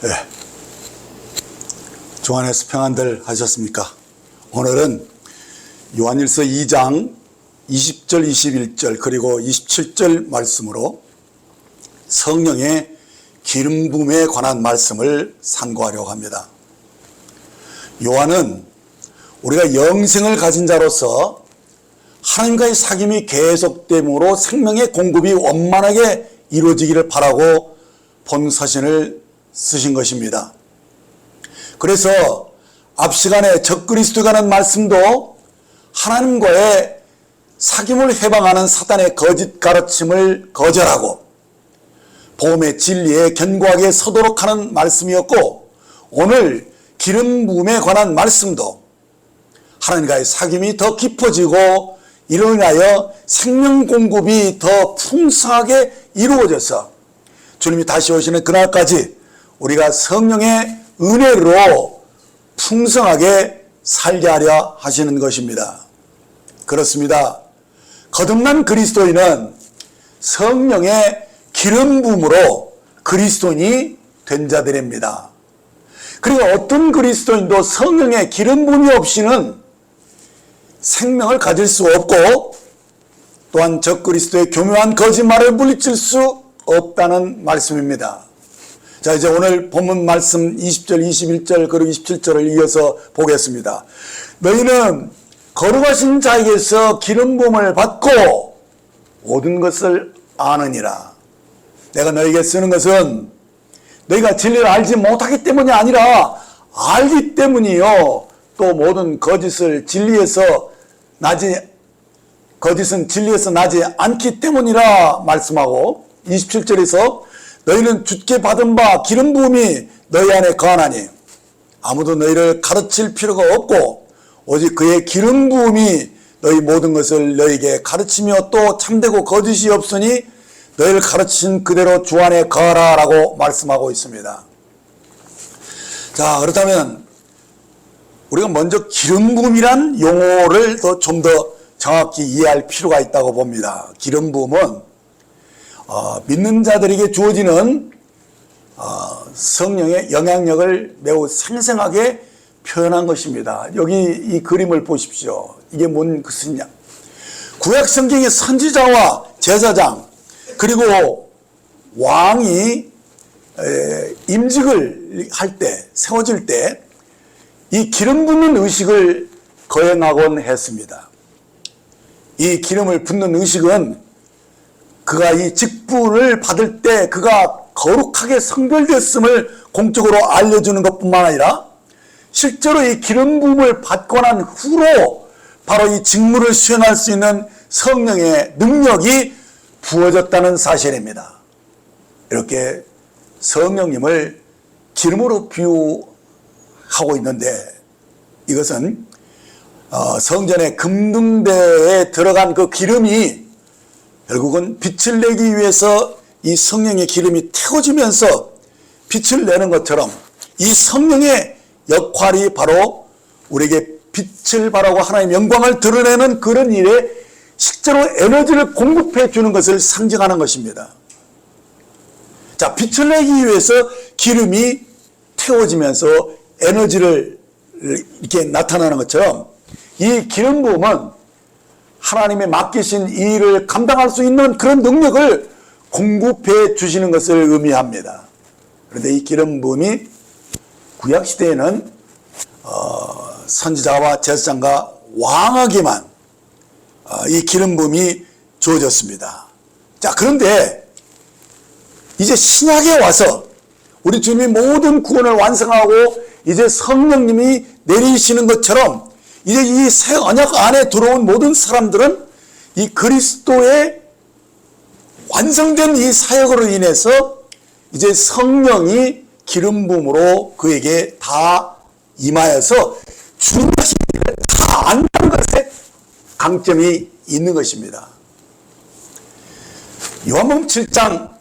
네. 주 안에서 평안들 하셨습니까? 오늘은 요한일서 2장 20절, 21절 그리고 27절 말씀으로 성령의 기름 부음에 관한 말씀을 상고하려고 합니다. 요한은 우리가 영생을 가진 자로서 하나님과의 사귐이 계속됨으로 생명의 공급이 원만하게 이루어지기를 바라고 본 서신을 쓰신 것입니다. 그래서 앞 시간에 적그리스도에 관한 말씀도 하나님과의 사귐을 해방하는 사단의 거짓 가르침을 거절하고 복음의 진리에 견고하게 서도록 하는 말씀이었고, 오늘 기름 부음에 관한 말씀도 하나님과의 사귐이 더 깊어지고 이로 인하여 생명 공급이 더 풍성하게 이루어져서 주님이 다시 오시는 그날까지 우리가 성령의 은혜로 풍성하게 살게 하려 하시는 것입니다. 그렇습니다. 거듭난 그리스도인은 성령의 기름 부음으로 그리스도인이 된 자들입니다. 그리고 어떤 그리스도인도 성령의 기름 부음이 없이는 생명을 가질 수 없고, 또한 적그리스도의 교묘한 거짓말을 물리칠 수 없다는 말씀입니다. 자, 이제 오늘 본문 말씀 20절, 21절 그리고 27절을 이어서 보겠습니다. 너희는 거룩하신 자에게서 기름 부음을 받고 모든 것을 아느니라. 내가 너에게 쓰는 것은 너희가 진리를 알지 못하기 때문이 아니라 알기 때문이요, 또 모든 거짓은 진리에서 나지 않기 때문이라 말씀하고, 27절에서 너희는 주께 받은 바 기름 부음이 너희 안에 거하나니 아무도 너희를 가르칠 필요가 없고 오직 그의 기름 부음이 너희 모든 것을 너희에게 가르치며 또 참되고 거짓이 없으니 너희를 가르친 그대로 주 안에 거하라 라고 말씀하고 있습니다. 자, 그렇다면 우리가 먼저 기름 부음이란 용어를 좀 더 정확히 이해할 필요가 있다고 봅니다. 기름 부음은 믿는 자들에게 주어지는 성령의 영향력을 매우 생생하게 표현한 것입니다. 여기 이 그림을 보십시오. 이게 뭔 것이냐? 구약 성경의 선지자와 제사장 그리고 왕이 임직을 할 때, 세워질 때 이 기름 붓는 의식을 거행하곤 했습니다. 이 기름을 붓는 의식은 그가 이 직분을 받을 때 그가 거룩하게 성별되었음을 공적으로 알려주는 것뿐만 아니라 실제로 이 기름 부음을 받고 난 후로 바로 이 직무를 수행할 수 있는 성령의 능력이 부어졌다는 사실입니다. 이렇게 성령님을 기름으로 비유하고 있는데, 이것은 성전의 금등대에 들어간 그 기름이 결국은 빛을 내기 위해서 이 성령의 기름이 태워지면서 빛을 내는 것처럼 이 성령의 역할이 바로 우리에게 빛을 발하고 하나님의 영광을 드러내는 그런 일에 실제로 에너지를 공급해 주는 것을 상징하는 것입니다. 자, 빛을 내기 위해서 기름이 태워지면서 에너지를 이렇게 나타나는 것처럼 이 기름 부음은 하나님의 맡기신 이 일을 감당할 수 있는 그런 능력을 공급해 주시는 것을 의미합니다. 그런데 이 기름 부음이 구약시대에는 선지자와 제사장과 왕에게만 이 기름 부음이 주어졌습니다. 자, 그런데 이제 신약에 와서 우리 주님이 모든 구원을 완성하고 이제 성령님이 내리시는 것처럼 이제 이 새 언약 안에 들어온 모든 사람들은 이 그리스도의 완성된 이 사역으로 인해서 이제 성령이 기름 부음으로 그에게 다 임하여서 주님 자신을 다 안다는 것에 강점이 있는 것입니다. 요한복음 7장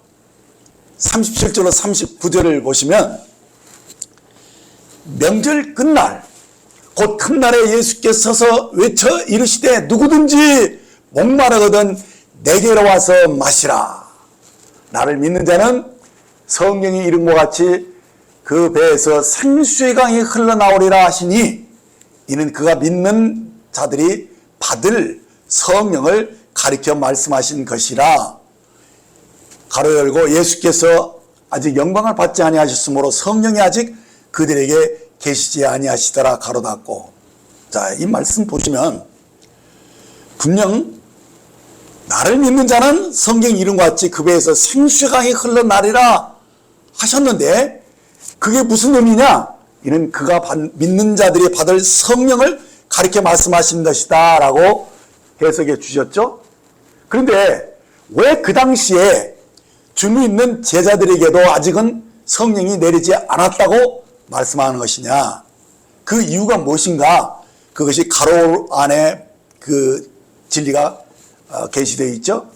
37절로 39절을 보시면 명절 끝날 곧 큰 날에 예수께서 서서 외쳐 이르시되 누구든지 목마르거든 내게로 와서 마시라. 나를 믿는 자는 성경이 이룬 것 같이 그 배에서 생수의 강이 흘러나오리라 하시니 이는 그가 믿는 자들이 받을 성령을 가리켜 말씀하신 것이라. 가로 열고 예수께서 아직 영광을 받지 아니하셨으므로 성령이 아직 그들에게 계시지 아니하시더라. 가로 닫고. 자, 이 말씀 보시면 분명 나를 믿는 자는 성경 이름과 같이 그 배에서 생수의 강이 흘러나리라 하셨는데 그게 무슨 의미냐? 이는 그가 믿는 자들이 받을 성령을 가리켜 말씀하신 것이다 라고 해석해 주셨죠. 그런데 왜 그 당시에 주님 믿는 제자들에게도 아직은 성령이 내리지 않았다고 말씀하는 것이냐? 그 이유가 무엇인가? 그것이 가로 안에 그 진리가 게시되어 있죠.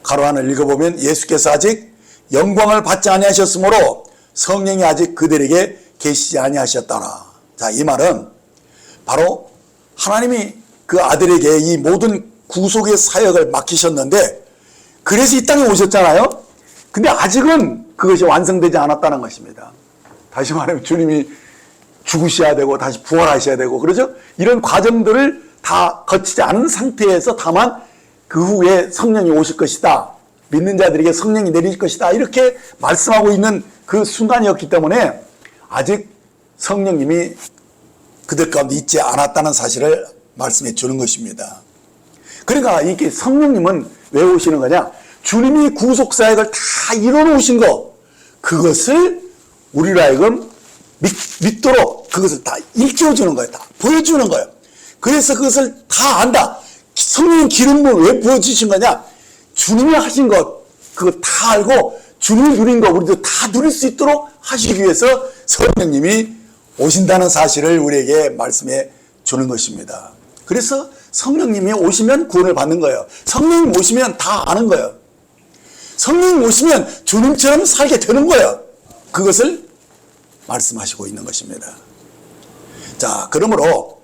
가로 안을 읽어보면 예수께서 아직 영광을 받지 아니하셨으므로 성령이 아직 그들에게 계시지 아니하셨더라. 자, 이 말은 바로 하나님이 그 아들에게 이 모든 구속의 사역을 맡기셨는데 그래서 이 땅에 오셨잖아요. 근데 아직은 그것이 완성되지 않았다는 것입니다. 다시 말하면 주님이 죽으셔야 되고 다시 부활하셔야 되고 그러죠. 이런 과정들을 다 거치지 않은 상태에서 다만 그 후에 성령이 오실 것이다. 믿는 자들에게 성령이 내릴 것이다. 이렇게 말씀하고 있는 그 순간이었기 때문에 아직 성령님이 그들 가운데 있지 않았다는 사실을 말씀해 주는 것입니다. 그러니까 이게 성령님은 왜 오시는 거냐? 주님이 구속사역을 다 이뤄놓으신 거, 그것을 우리로 하여금 믿도록 그것을 다 일깨워주는 거예요. 다 보여주는 거예요. 그래서 그것을 다 안다. 성령 기름을 왜 부어주신 거냐? 주님이 하신 것, 그거 다 알고 주님이 누린 거 우리도 다 누릴 수 있도록 하시기 위해서 성령님이 오신다는 사실을 우리에게 말씀해 주는 것입니다. 그래서 성령님이 오시면 구원을 받는 거예요. 성령님 오시면 다 아는 거예요. 성령님 오시면 주님처럼 살게 되는 거예요. 그것을 말씀하시고 있는 것입니다. 자, 그러므로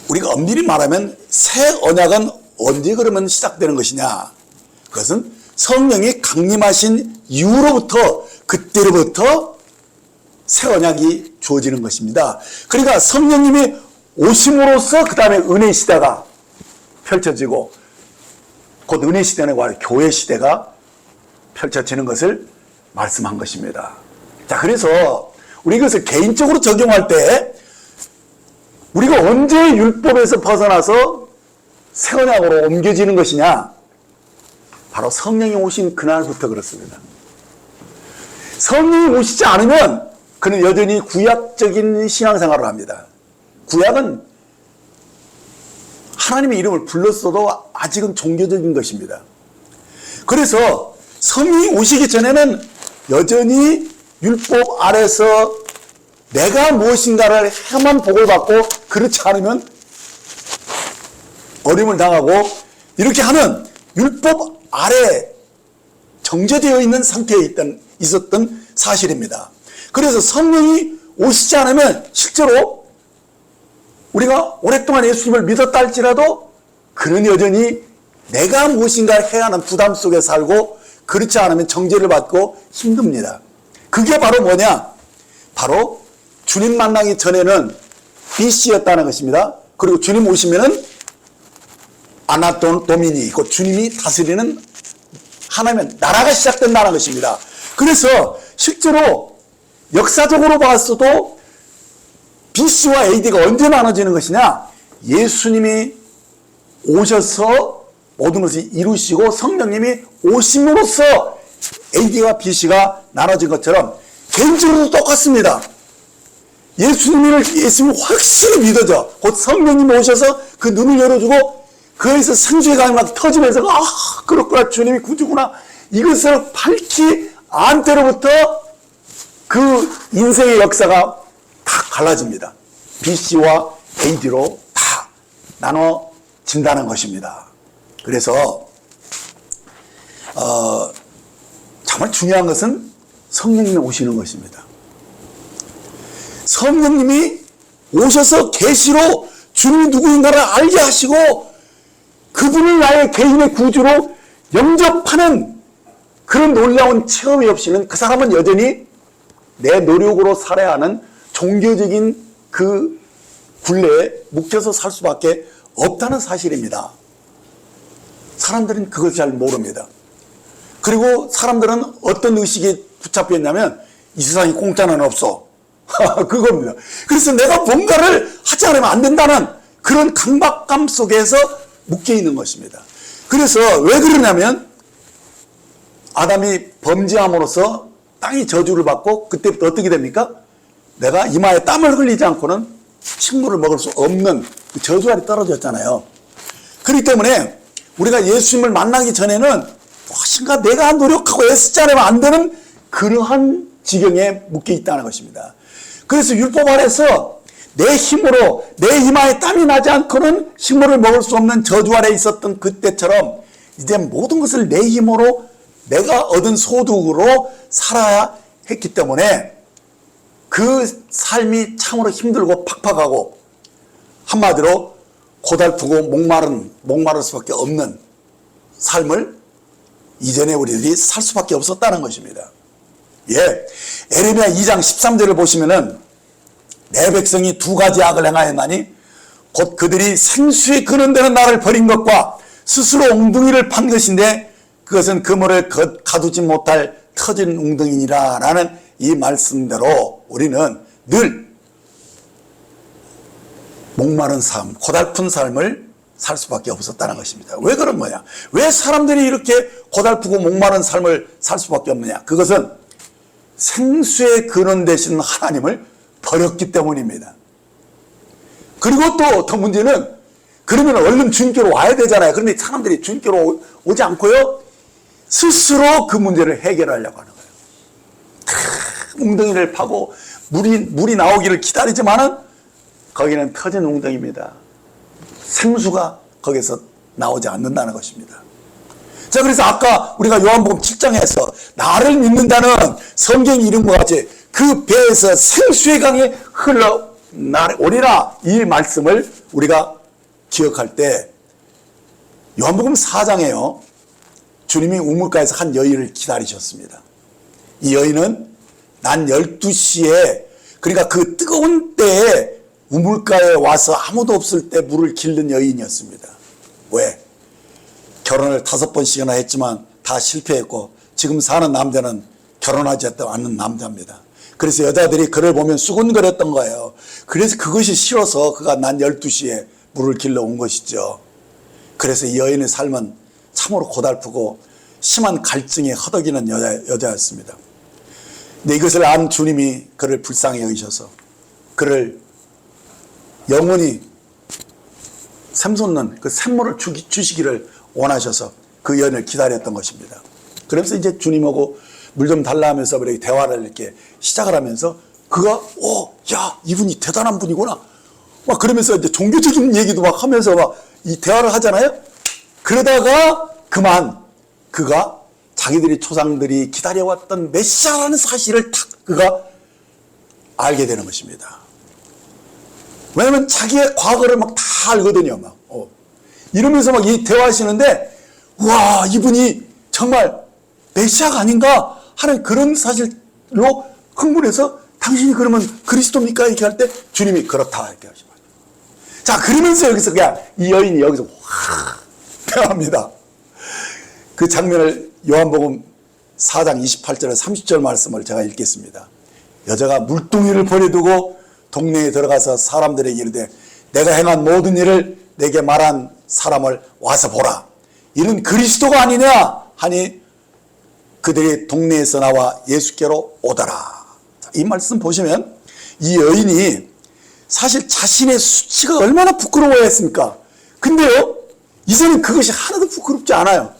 우리가 엄밀히 말하면 새 언약은 언제 그러면 시작되는 것이냐? 그것은 성령이 강림하신 이후로부터 그때로부터 새 언약이 주어지는 것입니다. 그러니까 성령님이 오심으로써 그 다음에 은혜 시대가 펼쳐지고 곧 은혜 시대는 교회 시대가 펼쳐지는 것을 말씀한 것입니다. 자, 그래서 우리 이것을 개인적으로 적용할 때 우리가 언제 율법에서 벗어나서 새 언약으로 옮겨지는 것이냐? 바로 성령이 오신 그날부터 그렇습니다. 성령이 오시지 않으면 그는 여전히 구약적인 신앙생활을 합니다. 구약은 하나님의 이름을 불렀어도 아직은 종교적인 것입니다. 그래서 성령이 오시기 전에는 여전히 율법 아래서 내가 무엇인가를 해야만 복을 받고 그렇지 않으면 어려움을 당하고 이렇게 하는 율법 아래 정제되어 있는 상태에 있었던 사실입니다. 그래서 성령이 오시지 않으면 실제로 우리가 오랫동안 예수님을 믿었다 할지라도 그는 여전히 내가 무엇인가를 해야 하는 부담 속에 살고 그렇지 않으면 정죄를 받고 힘듭니다. 그게 바로 뭐냐? 바로 주님 만나기 전에는 BC였다는 것입니다. 그리고 주님 오시면은 아나도미니, 곧 주님이 다스리는 하나님의 나라가 시작된다는 것입니다. 그래서 실제로 역사적으로 봤어도 BC와 AD가 언제 나눠지는 것이냐? 예수님이 오셔서 모든 것을 이루시고 성령님이 오심으로써 AD와 BC가 나눠진 것처럼 개인적으로도 똑같습니다. 예수님을 확실히 믿어져. 곧 성령님이 오셔서 그 눈을 열어주고 그에서 생수의 강이 막 터지면서 그렇구나, 주님이 구주구나, 이것을 밝히 안 때로부터 그 인생의 역사가 다 갈라집니다. BC와 AD로 다 나눠진다는 것입니다. 그래서 정말 중요한 것은 성령님이 오시는 것입니다. 성령님이 오셔서 계시로 주님이 누구인가를 알게 하시고 그분을 나의 개인의 구주로 영접하는 그런 놀라운 체험이 없이는 그 사람은 여전히 내 노력으로 살아야 하는 종교적인 그 굴레에 묶여서 살 수밖에 없다는 사실입니다. 사람들은 그걸 잘 모릅니다. 그리고 사람들은 어떤 의식에 붙잡혀 있냐면 이 세상에 공짜는 없어. 그겁니다. 그래서 내가 뭔가를 하지 않으면 안 된다는 그런 강박감 속에서 묶여 있는 것입니다. 그래서 왜 그러냐면 아담이 범죄함으로써 땅이 저주를 받고 그때부터 어떻게 됩니까? 내가 이마에 땀을 흘리지 않고는 식물을 먹을 수 없는 그 저주알이 떨어졌잖아요. 그렇기 때문에 우리가 예수님을 만나기 전에는 무엇인가 내가 노력하고 애쓰지 않으면 안 되는 그러한 지경에 묶여 있다는 것입니다. 그래서 율법 아래서 내 힘으로 내 이마에 땀이 나지 않고는 식물을 먹을 수 없는 저주 아래 있었던 그때처럼 이제 모든 것을 내 힘으로 내가 얻은 소득으로 살아야 했기 때문에 그 삶이 참으로 힘들고 팍팍하고 한마디로 고달프고 목마를 수밖에 없는 삶을 이전에 우리들이 살 수밖에 없었다는 것입니다. 예, 에레미야 2장 13절을 보시면은 내 백성이 두 가지 악을 행하였나니 곧 그들이 생수에 그는 데는 나를 버린 것과 스스로 웅덩이를 판 것인데 그것은 그물을 가두지 못할 터진 웅덩이니라 라는 이 말씀대로 우리는 늘 목마른 삶, 고달픈 삶을 살 수밖에 없었다는 것입니다. 왜 그런 거냐? 왜 사람들이 이렇게 고달프고 목마른 삶을 살 수밖에 없느냐? 그것은 생수의 근원 되신 하나님을 버렸기 때문입니다. 그리고 또 더 문제는 그러면 얼른 주님께로 와야 되잖아요. 그런데 사람들이 주님께로 오지 않고요, 스스로 그 문제를 해결하려고 하는 거예요. 웅덩이를 파고 물이 나오기를 기다리지만은 거기는 터진 웅덩이입니다. 생수가 거기서 나오지 않는다는 것입니다. 자, 그래서 아까 우리가 요한복음 7장에서 나를 믿는다는 성경 이름과 같이 그 배에서 생수의 강이 흘러오리라 이 말씀을 우리가 기억할 때 요한복음 4장에요. 주님이 우물가에서 한 여인을 기다리셨습니다. 이 여인은 낮 12시에 그러니까 그 뜨거운 때에 우물가에 와서 아무도 없을 때 물을 길는 여인이었습니다. 왜? 결혼을 5번씩이나 했지만 다 실패했고 지금 사는 남자는 결혼하지 않는 남자입니다. 그래서 여자들이 그를 보면 수군거렸던 거예요. 그래서 그것이 싫어서 그가 낮 12시에 물을 길러 온 것이죠. 그래서 이 여인의 삶은 참으로 고달프고 심한 갈증에 허덕이는 여자였습니다. 근데 이것을 안 주님이 그를 불쌍히 여기셔서 그를 영원히 샘솟는 그 샘물을 주시기를 원하셔서 그 여인을 기다렸던 것입니다. 그러면서 이제 주님하고 물 좀 달라 하면서 이렇게 대화를 이렇게 시작을 하면서 그가 야, 이분이 대단한 분이구나 막 그러면서 이제 종교적인 얘기도 막 하면서 막 이 대화를 하잖아요. 그러다가 그만 그가 자기들이 조상들이 기다려왔던 메시아라는 사실을 탁 그가 알게 되는 것입니다. 왜냐면 자기의 과거를 막 다 알거든요. 막 이러면서 막 이 대화하시는데 와, 이분이 정말 메시아가 아닌가 하는 그런 사실로 흥분해서 당신이 그러면 그리스도입니까? 이렇게 할 때 주님이 그렇다 이렇게 하시죠. 자, 그러면서 여기서 그냥 이 여인이 여기서 확 변합니다. 그 장면을 요한복음 4장 28절에 30절 말씀을 제가 읽겠습니다. 여자가 물동이를 버려두고 동네에 들어가서 사람들에게 이르되 내가 행한 모든 일을 내게 말한 사람을 와서 보라. 이는 그리스도가 아니냐 하니 그들이 동네에서 나와 예수께로 오더라. 이 말씀 보시면 이 여인이 사실 자신의 수치가 얼마나 부끄러워했습니까? 근데요, 이제는 그것이 하나도 부끄럽지 않아요.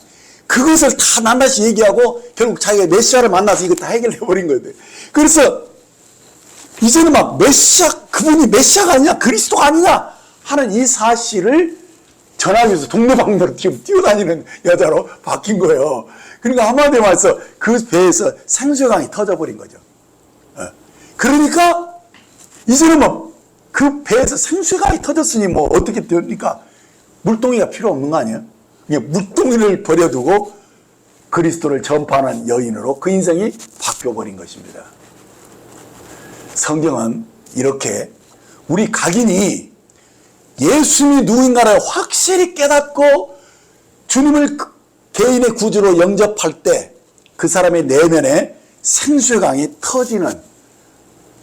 그것을 다 낱낱이 얘기하고 결국 자기가 메시아를 만나서 이거 다 해결해버린 거예요. 그래서 이제는 막 그분이 메시아가 아니냐, 그리스도가 아니냐 하는 이 사실을 전하기 위해서 동네방네로 지금 뛰어다니는 여자로 바뀐 거예요. 그러니까 한마디로 말해서 그 배에서 생수강이 터져버린 거죠. 그러니까 이제는 뭐 그 배에서 생수강이 터졌으니 뭐 어떻게 됩니까? 물동이가 필요 없는 거 아니에요? 그냥 물동이를 버려두고 그리스도를 전파하는 여인으로 그 인생이 바뀌어버린 것입니다. 성경은 이렇게 우리 각인이 예수님이 누구인가를 확실히 깨닫고 주님을 개인의 구주로 영접할 때 그 사람의 내면에 생수의 강이 터지는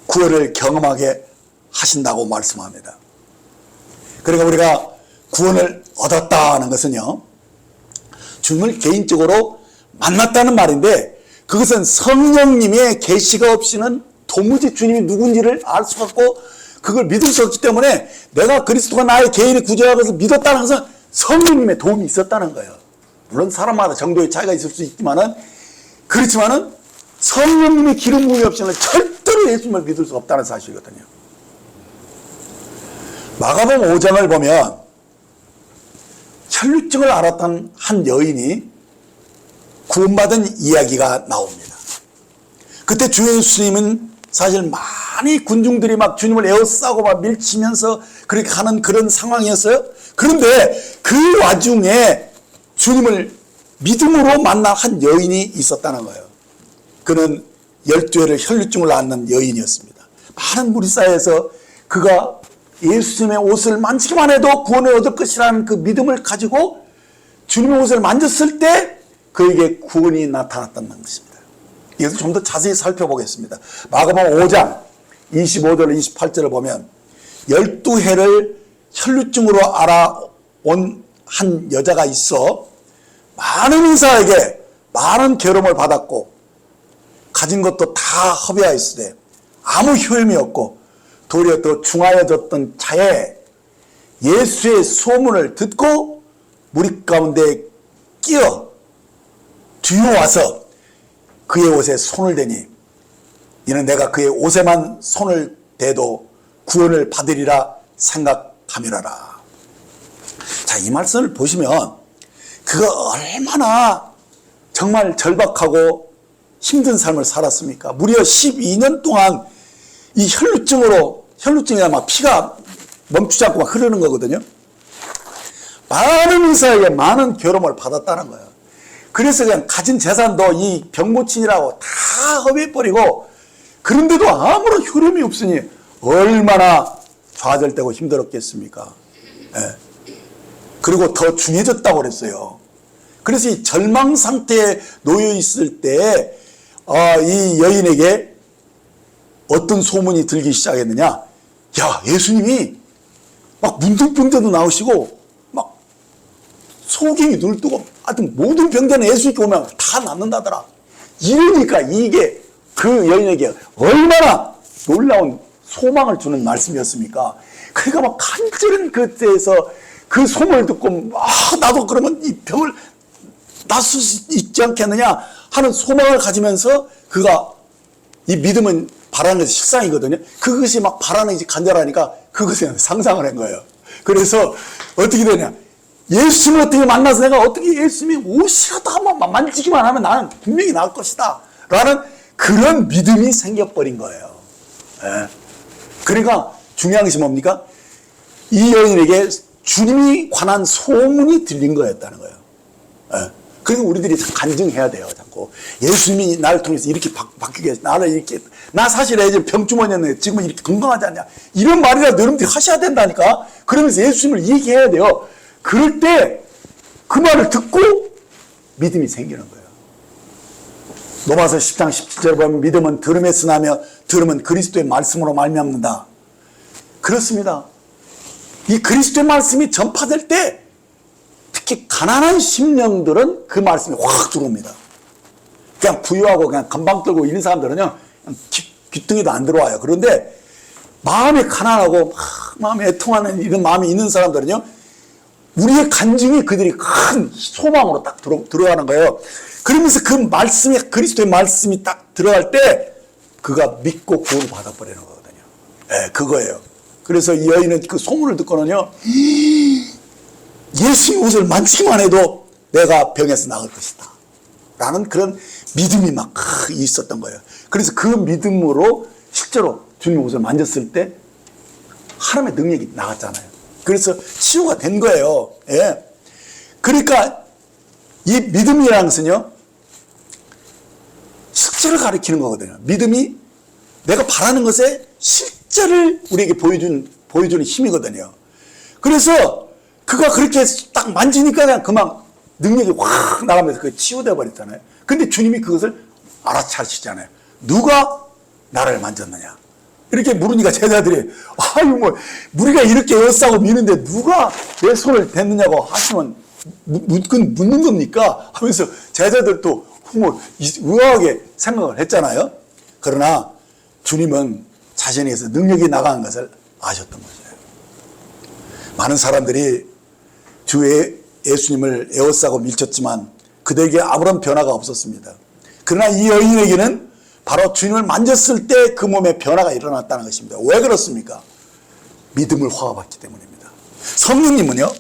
구원을 경험하게 하신다고 말씀합니다. 그러니까 우리가 구원을 얻었다는 것은요, 주님을 개인적으로 만났다는 말인데, 그것은 성령님의 계시가 없이는 도무지 주님이 누군지를 알 수가 없고 그걸 믿을 수 없기 때문에 내가 그리스도가 나의 개인의 구주라는 것을 믿었다는 것은 성령님의 도움이 있었다는 거예요. 물론 사람마다 정도의 차이가 있을 수 있지만은, 그렇지만은 성령님의 기름 부음이 없이는 절대로 예수님을 믿을 수 없다는 사실이거든요. 마가복음 5장을 보면 혈루증을 앓았던 한 여인이 구원받은 이야기가 나옵니다. 그때 주 예수님은 사실 많이 군중들이 막 주님을 에워싸고 막 밀치면서 그렇게 가는 그런 상황이었어요. 그런데 그 와중에 주님을 믿음으로 만난 한 여인이 있었다는 거예요. 그는 12회를 혈루증을 앓는 여인이었습니다. 많은 무리 사이에서 그가 예수님의 옷을 만지기만 해도 구원을 얻을 것이라는 그 믿음을 가지고 주님의 옷을 만졌을 때 그에게 구원이 나타났다는 것입니다. 이것을 좀 더 자세히 살펴보겠습니다. 마가복음 5장 25절 28절을 보면 12회를 혈루증으로 알아온 한 여자가 있어 많은 인사에게 많은 괴로움을 받았고 가진 것도 다 허비하였으되 아무 효험이 없고 도리어 더 중하여졌던 자에 예수의 소문을 듣고 무리 가운데 끼어 뒤로 와서 그의 옷에 손을 대니 이는 내가 그의 옷에만 손을 대도 구원을 받으리라 생각함이라라. 자, 이 말씀을 보시면 그가 얼마나 정말 절박하고 힘든 삶을 살았습니까? 무려 12년 동안 이 혈루증이 막 피가 멈추지 않고 막 흐르는 거거든요. 많은 의사에게 많은 괴로움을 받았다는 거예요. 그래서 그냥 가진 재산도 이 병모친이라고 다 허비해버리고, 그런데도 아무런 효름이 없으니 얼마나 좌절되고 힘들었겠습니까? 예. 그리고 더 중해졌다고 그랬어요. 그래서 이 절망 상태에 놓여 있을 때 이 여인에게 어떤 소문이 들기 시작했느냐? 야, 예수님이 막 문둥병자도 나오시고 막 소경이 눈을 뜨고 하여튼 모든 병자는 예수님께 오면 다 낫는다더라. 이러니까 이게 그 여인에게 얼마나 놀라운 소망을 주는 말씀이었습니까? 그러니까 막 간절한 그때에서 그 소문을 듣고 나도 그러면 이 병을 낫을 수 있지 않겠느냐 하는 소망을 가지면서 그가 이 믿음은 바라는 것이 식상이거든요. 그것이 막 바라는 것이 간절하니까 그것에 상상을 한 거예요. 그래서 어떻게 되냐? 예수님을 어떻게 만나서 내가 어떻게 예수님이 옷이라도 한번 만지기만 하면 나는 분명히 나을 것이다 라는 그런 믿음이 생겨버린 거예요. 예. 그러니까 중요한 것이 뭡니까? 이 여인에게 주님이 관한 소문이 들린 거였다는 거예요. 예. 그리고 우리들이 간증해야 돼요. 자꾸 예수님이 나를 통해서 이렇게 바뀌게 해서 나를 이렇게, 나 사실 이제 병주머니였는데 지금은 이렇게 건강하지 않냐, 이런 말이라도 여러분들이 하셔야 된다니까. 그러면서 예수님을 얘기해야 돼요. 그럴 때 그 말을 듣고 믿음이 생기는 거예요. 로마서 10장 17절 보면 믿음은 들음에서 나며 들음은 그리스도의 말씀으로 말미암는다. 그렇습니다. 이 그리스도의 말씀이 전파될 때 특히 가난한 심령들은 그 말씀이 확 들어옵니다. 그냥 부유하고 그냥 금방 떨고 있는 사람들은요, 귀등에도 안 들어와요. 그런데 마음이 가난하고 마음이 애통하는 이런 마음이 있는 사람들은요, 우리의 간증이 그들이 큰 소망으로 딱 들어가는 거예요. 그러면서 그 말씀이, 그리스도의 말씀이 딱 들어갈 때 그가 믿고 구원을 받아버리는 거거든요. 네, 그거예요. 그래서 이 여인은 그 소문을 듣고는요, 예수님 옷을 만지기만 해도 내가 병에서 나을 것이다 라는 그런 믿음이 막 있었던 거예요. 그래서 그 믿음으로 실제로 주님 옷을 만졌을 때 하나님의 능력이 나갔잖아요. 그래서 치유가 된 거예요. 예. 그러니까 이 믿음이라는 것은요, 실제를 가리키는 거거든요. 믿음이 내가 바라는 것에 실제를 우리에게 보여주는 힘이거든요. 그래서 그가 그렇게 딱 만지니까 그냥 그만 능력이 확 나가면서 그 치유되어 버렸잖아요. 근데 주님이 그것을 알아차리시잖아요. 누가 나를 만졌느냐? 이렇게 물으니까 제자들이 아유 뭐 우리가 이렇게 에워싸고 미는데 누가 내 손을 댔느냐고 하시면 묻는 겁니까? 하면서 제자들도 뭐 의아하게 생각을 했잖아요. 그러나 주님은 자신에게서 능력이 나가는 것을 아셨던 거죠. 많은 사람들이 주 예수님을 에워싸고 밀쳤지만 그들에게 아무런 변화가 없었습니다. 그러나 이 여인에게는 바로 주님을 만졌을 때 그 몸에 변화가 일어났다는 것입니다. 왜 그렇습니까? 믿음을 허락받기 때문입니다. 성령님은요,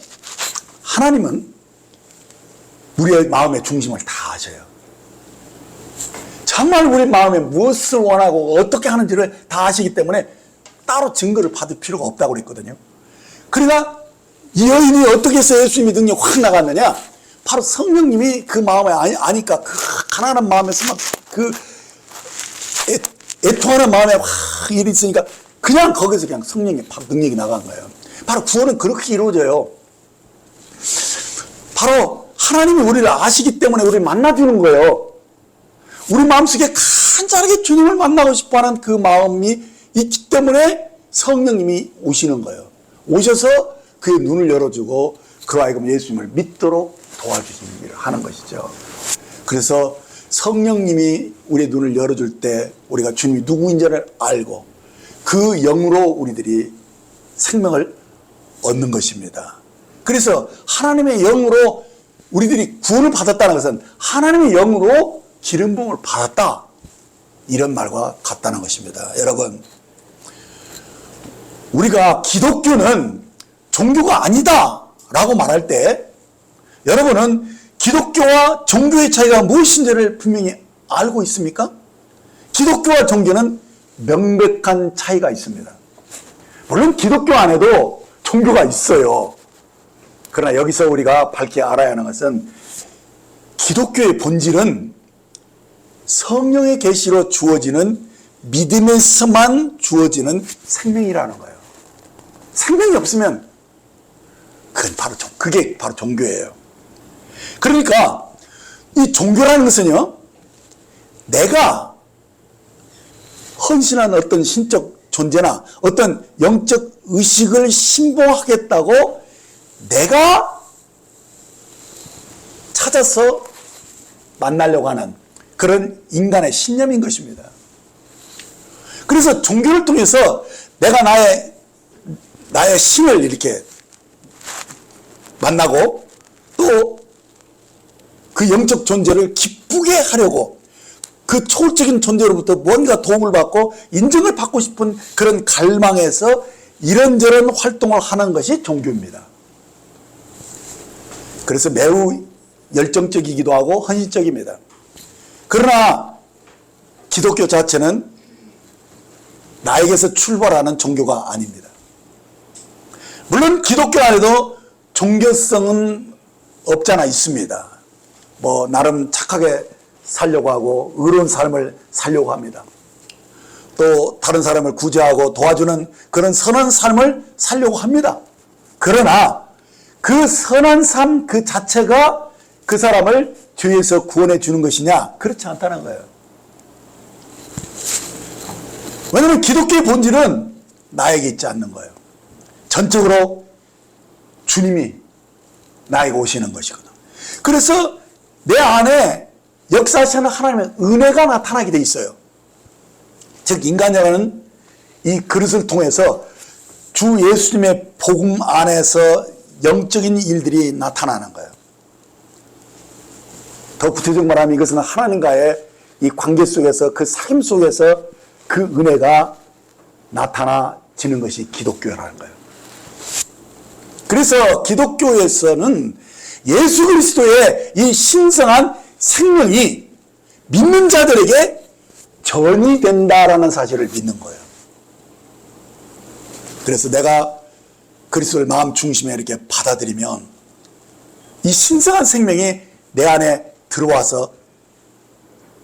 하나님은 우리의 마음의 중심을 다 아셔요. 정말 우리 마음에 무엇을 원하고 어떻게 하는지를 다 아시기 때문에 따로 증거를 받을 필요가 없다고 그랬거든요. 그러니까 이 여인이 어떻게 해서 예수님의 능력이 확 나갔느냐? 바로 성령님이 그 마음에 아니까 그 가난한 마음에서 막 그 애통하는 마음에 확 일이 있으니까 그냥 거기서 그냥 성령의 능력이 나간 거예요. 바로 구원은 그렇게 이루어져요. 바로 하나님이 우리를 아시기 때문에 우리를 만나주는 거예요. 우리 마음속에 간절하게 주님을 만나고 싶어하는 그 마음이 있기 때문에 성령님이 오시는 거예요. 오셔서 그의 눈을 열어주고 그로 하여금 예수님을 믿도록 도와주시는 일을 하는 것이죠. 그래서 성령님이 우리의 눈을 열어줄 때 우리가 주님이 누구인지를 알고 그 영으로 우리들이 생명을 얻는 것입니다. 그래서 하나님의 영으로 우리들이 구원을 받았다는 것은 하나님의 영으로 기름 부음을 받았다, 이런 말과 같다는 것입니다. 여러분, 우리가 기독교는 종교가 아니다 라고 말할 때 여러분은 기독교와 종교의 차이가 무엇인지를 분명히 알고 있습니까? 기독교와 종교는 명백한 차이가 있습니다. 물론 기독교 안에도 종교가 있어요. 그러나 여기서 우리가 밝히 알아야 하는 것은 기독교의 본질은 성령의 계시로 주어지는 믿음에서만 주어지는 생명이라는 거예요. 생명이 없으면 그게 바로 종교예요. 그러니까 이 종교라는 것은요, 내가 헌신한 어떤 신적 존재나 어떤 영적 의식을 신봉하겠다고 내가 찾아서 만나려고 하는 그런 인간의 신념인 것입니다. 그래서 종교를 통해서 내가 나의 신을 이렇게 만나고 또 그 영적 존재를 기쁘게 하려고 그 초월적인 존재로부터 뭔가 도움을 받고 인정을 받고 싶은 그런 갈망에서 이런저런 활동을 하는 것이 종교입니다. 그래서 매우 열정적이기도 하고 헌신적입니다. 그러나 기독교 자체는 나에게서 출발하는 종교가 아닙니다. 물론 기독교 안에도 종교성은 없잖아 있습니다. 뭐 나름 착하게 살려고 하고 의로운 삶을 살려고 합니다. 또 다른 사람을 구제하고 도와주는 그런 선한 삶을 살려고 합니다. 그러나 그 선한 삶 그 자체가 그 사람을 죄에서 구원해 주는 것이냐? 그렇지 않다는 거예요. 왜냐하면 기독교의 본질은 나에게 있지 않는 거예요. 전적으로 주님이 나에게 오시는 것이거든. 그래서 내 안에 역사하시는 하나님의 은혜가 나타나게 돼 있어요. 즉 인간이라는 이 그릇을 통해서 주 예수님의 복음 안에서 영적인 일들이 나타나는 거예요. 더 구체적으로 말하면 이것은 하나님과의 이 관계 속에서 그 사귐 속에서 그 은혜가 나타나지는 것이 기독교라는 거예요. 그래서 기독교에서는 예수 그리스도의 이 신성한 생명이 믿는 자들에게 전이 된다라는 사실을 믿는 거예요. 그래서 내가 그리스도를 마음 중심에 이렇게 받아들이면 이 신성한 생명이 내 안에 들어와서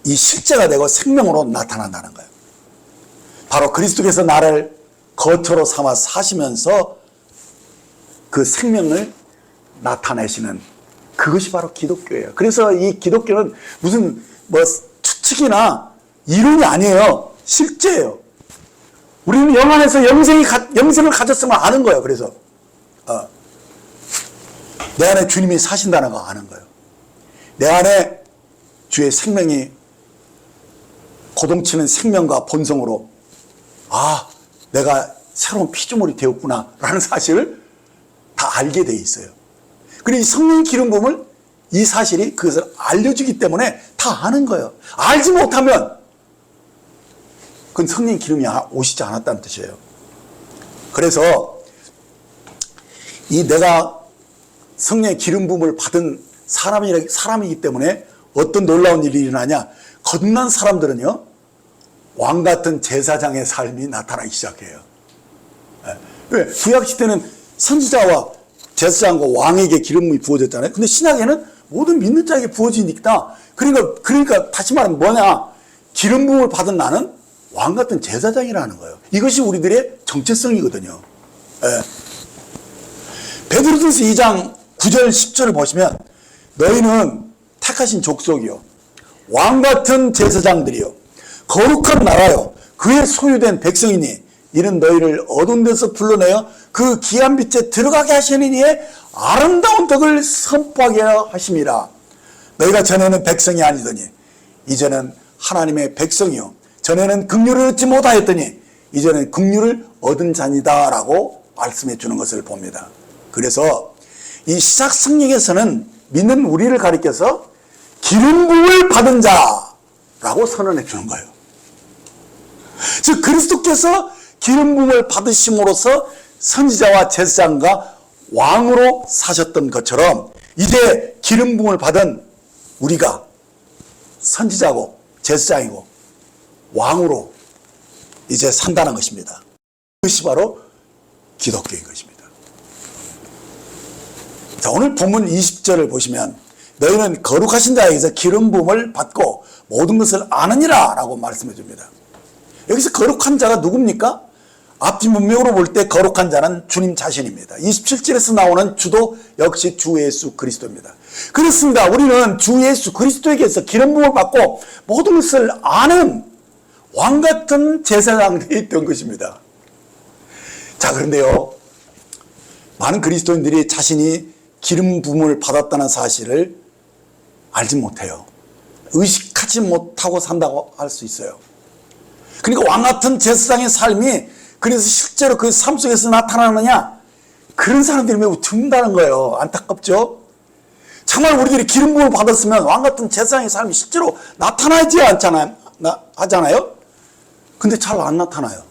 이 실제가 되고 생명으로 나타난다는 거예요. 바로 그리스도께서 나를 거처로 삼아 사시면서 그 생명을 나타내시는 그것이 바로 기독교예요. 그래서 이 기독교는 무슨 뭐 추측이나 이론이 아니에요. 실제예요. 우리는 영 안에서 영생을 가졌으면 아는 거예요. 그래서 내 안에 주님이 사신다는 거 아는 거예요. 내 안에 주의 생명이 고동치는 생명과 본성으로 내가 새로운 피조물이 되었구나 라는 사실을 다 알게 돼 있어요. 그리고 이 성령 기름 부음을 이 사실이 그것을 알려주기 때문에 다 아는 거예요. 알지 못하면 그건 성령 기름이 오시지 않았다는 뜻이에요. 그래서 이 내가 성령의 기름 부음을 받은 사람이기 때문에 어떤 놀라운 일이 일어나냐? 거듭난 사람들은요, 왕 같은 제사장의 삶이 나타나기 시작해요. 왜? 구약 시대는 선지자와 제사장과 왕에게 기름이 부어졌잖아요. 근데 신약에는 모든 믿는 자에게 부어지니까, 그러니까 다시 말하면 뭐냐? 기름 부음을 받은 나는 왕 같은 제사장이라는 거예요. 이것이 우리들의 정체성이거든요. 베드로전서 2장 9절 10절을 보시면 너희는 택하신 족속이요 왕 같은 제사장들이요 거룩한 나라요 그의 소유된 백성이니 이는 너희를 어두운 데서 불러내어 그 귀한 빛에 들어가게 하시는 이의 아름다운 덕을 선포하게 하심이라. 너희가 전에는 백성이 아니더니 이제는 하나님의 백성이요 전에는 긍휼을 얻지 못하였더니 이제는 긍휼을 얻은 자니다 라고 말씀해 주는 것을 봅니다. 그래서 이 시작 성경에서는 믿는 우리를 가리켜서 기름 부음을 받은 자라고 선언해 주는 거예요. 즉 그리스도께서 기름 부음을 받으심으로써 선지자와 제사장과 왕으로 사셨던 것처럼 이제 기름 부음을 받은 우리가 선지자고 제사장이고 왕으로 이제 산다는 것입니다. 그것이 바로 기독교인 것입니다. 자, 오늘 본문 20절을 보시면 너희는 거룩하신 자에게서 기름 부음을 받고 모든 것을 아느니라 라고 말씀해 줍니다. 여기서 거룩한 자가 누굽니까? 앞뒤 문맥으로 볼 때 거룩한 자는 주님 자신입니다. 27절에서 나오는 주도 역시 주 예수 그리스도입니다. 그렇습니다. 우리는 주 예수 그리스도에게서 기름 부음을 받고 모든 것을 아는 왕 같은 제사장들이 된 것입니다. 자, 그런데요, 많은 그리스도인들이 자신이 기름 부음을 받았다는 사실을 알지 못해요. 의식하지 못하고 산다고 할 수 있어요. 그러니까 왕 같은 제사장의 삶이 그래서 실제로 그 삶 속에서 나타나느냐? 그런 사람들이 매우 드문다는 거예요. 안타깝죠? 정말 우리들이 기름 부음을 받았으면 왕 같은 제사장의 삶이 실제로 나타나지 하잖아요? 근데 잘 안 나타나요.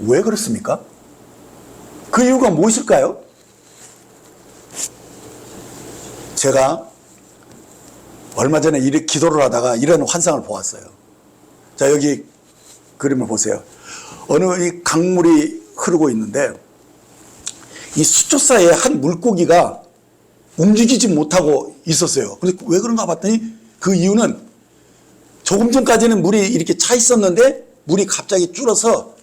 왜 그렇습니까? 그 이유가 무엇일까요? 제가 얼마 전에 기도를 하다가 이런 환상을 보았어요. 자, 여기 그림을 보세요. 어느 이 강물이 흐르고 있는데 이 수초 사이에 한 물고기가 움직이지 못하고 있었어요. 근데 왜 그런가 봤더니 그 이유는 조금 전까지는 물이 이렇게 차 있었는데 물이 갑자기 줄어서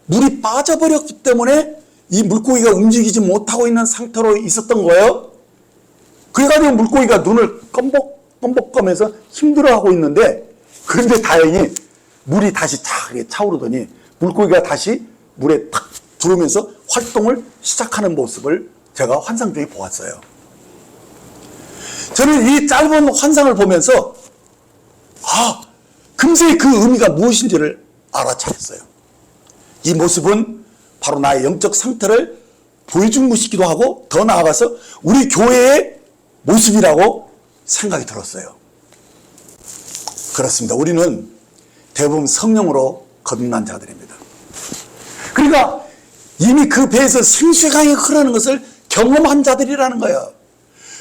물이 빠져버렸기 때문에 이 물고기가 움직이지 못하고 있는 상태로 있었던 거예요. 그래가지고 물고기가 눈을 껌뻑껌뻑거면서 힘들어하고 있는데, 그런데 다행히 물이 다시 차오르더니 물고기가 다시 물에 탁 들어오면서 활동을 시작하는 모습을 제가 환상 중에 보았어요. 저는 이 짧은 환상을 보면서 금세 그 의미가 무엇인지를 알아차렸어요. 이 모습은 바로 나의 영적 상태를 보여준 것이기도 하고 더 나아가서 우리 교회의 모습이라고 생각이 들었어요. 그렇습니다. 우리는 대부분 성령으로 거듭난 자들입니다. 그러니까 이미 그 배에서 생수의 강이 흐르는 것을 경험한 자들이라는 거예요.